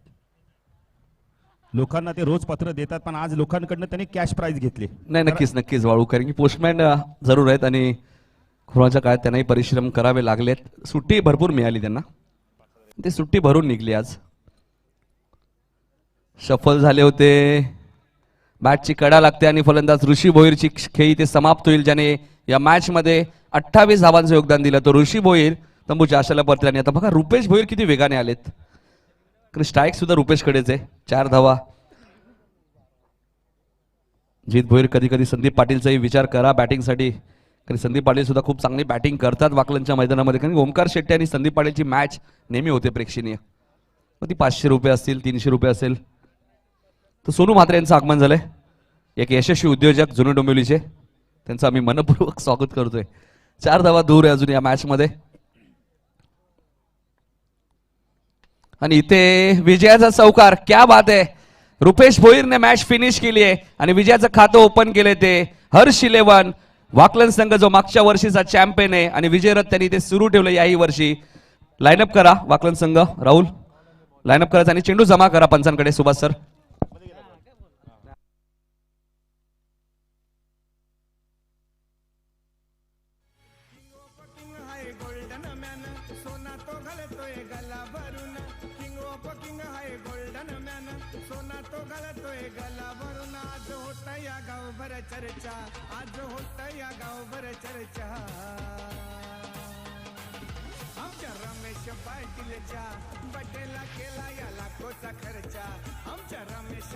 लोकांना ते रोज पत्र देतात पण आज लोकांकडनं त्यांनी कॅश प्राइज घेतली. नाही नक्कीच नक्कीच वाळू, कारण की पोस्टमॅन जरूर आहेत आणि कोरोनाच्या काळात त्यांनाही परिश्रम करावे लागलेत. सुट्टी भरपूर मिळाली त्यांना, ते सुट्टी भरून निघली आज. शफल झाले होते. बॅटची कडा लागते आणि फलंदाज ऋषी भोईरची खेळी ते समाप्त होईल, ज्याने या मॅच मध्ये 28 धावांचं योगदान दिलं. तो ऋषी भोईर तंबूच्या आशाला परतले. आणि आता बघा रुपेश भोईर किती वेगाने आलेत. स्ट्राईक सुद्धा रुपेश कडेच आहे. 4 धावा. जीत भोईर. कधी कधी संदीप पाटीलचाही विचार करा बॅटिंगसाठी, कारण संदीप पाटील सुद्धा खूप चांगली बॅटिंग करतात वाकलनच्या मैदानामध्ये. कारण ओमकार शेट्टी आणि संदीप पाटीलची मॅच नेहमी होते प्रेक्षणीय. मग ती 500 रुपये असतील, 300 रुपये असेल. तर सोनू म्हात्रे यांचं आगमन झालंय. एक यशस्वी उद्योजक जुने डोंबिवलीचे, त्यांचं आम्ही मनपूर्वक स्वागत करतोय. 4 धावा दूर आहे अजून या मॅच मध्ये. आणि इथे विजयाचा चौकार. क्या बात आहे. रुपेश भोईरने मॅच फिनिश केली आहे आणि विजयाचं खातं ओपन केले ते हर्ष 11. वाकलन संघ जो मागच्या वर्षीचा चॅम्पियन आहे आणि विजयरथ त्यांनी ते सुरू ठेवलं याही वर्षी. लाईनअप करा वाकलन संघ. राहुल लाईनअप करायचा आणि चेंडू जमा करा पंचांकडे. सुभाष सर. चर्चा आज होत या गावभर चर्चा. आमच्या रमेश पाटीलच्या बटेला केला या लाखोचा खर्चा. आमच्या रमेश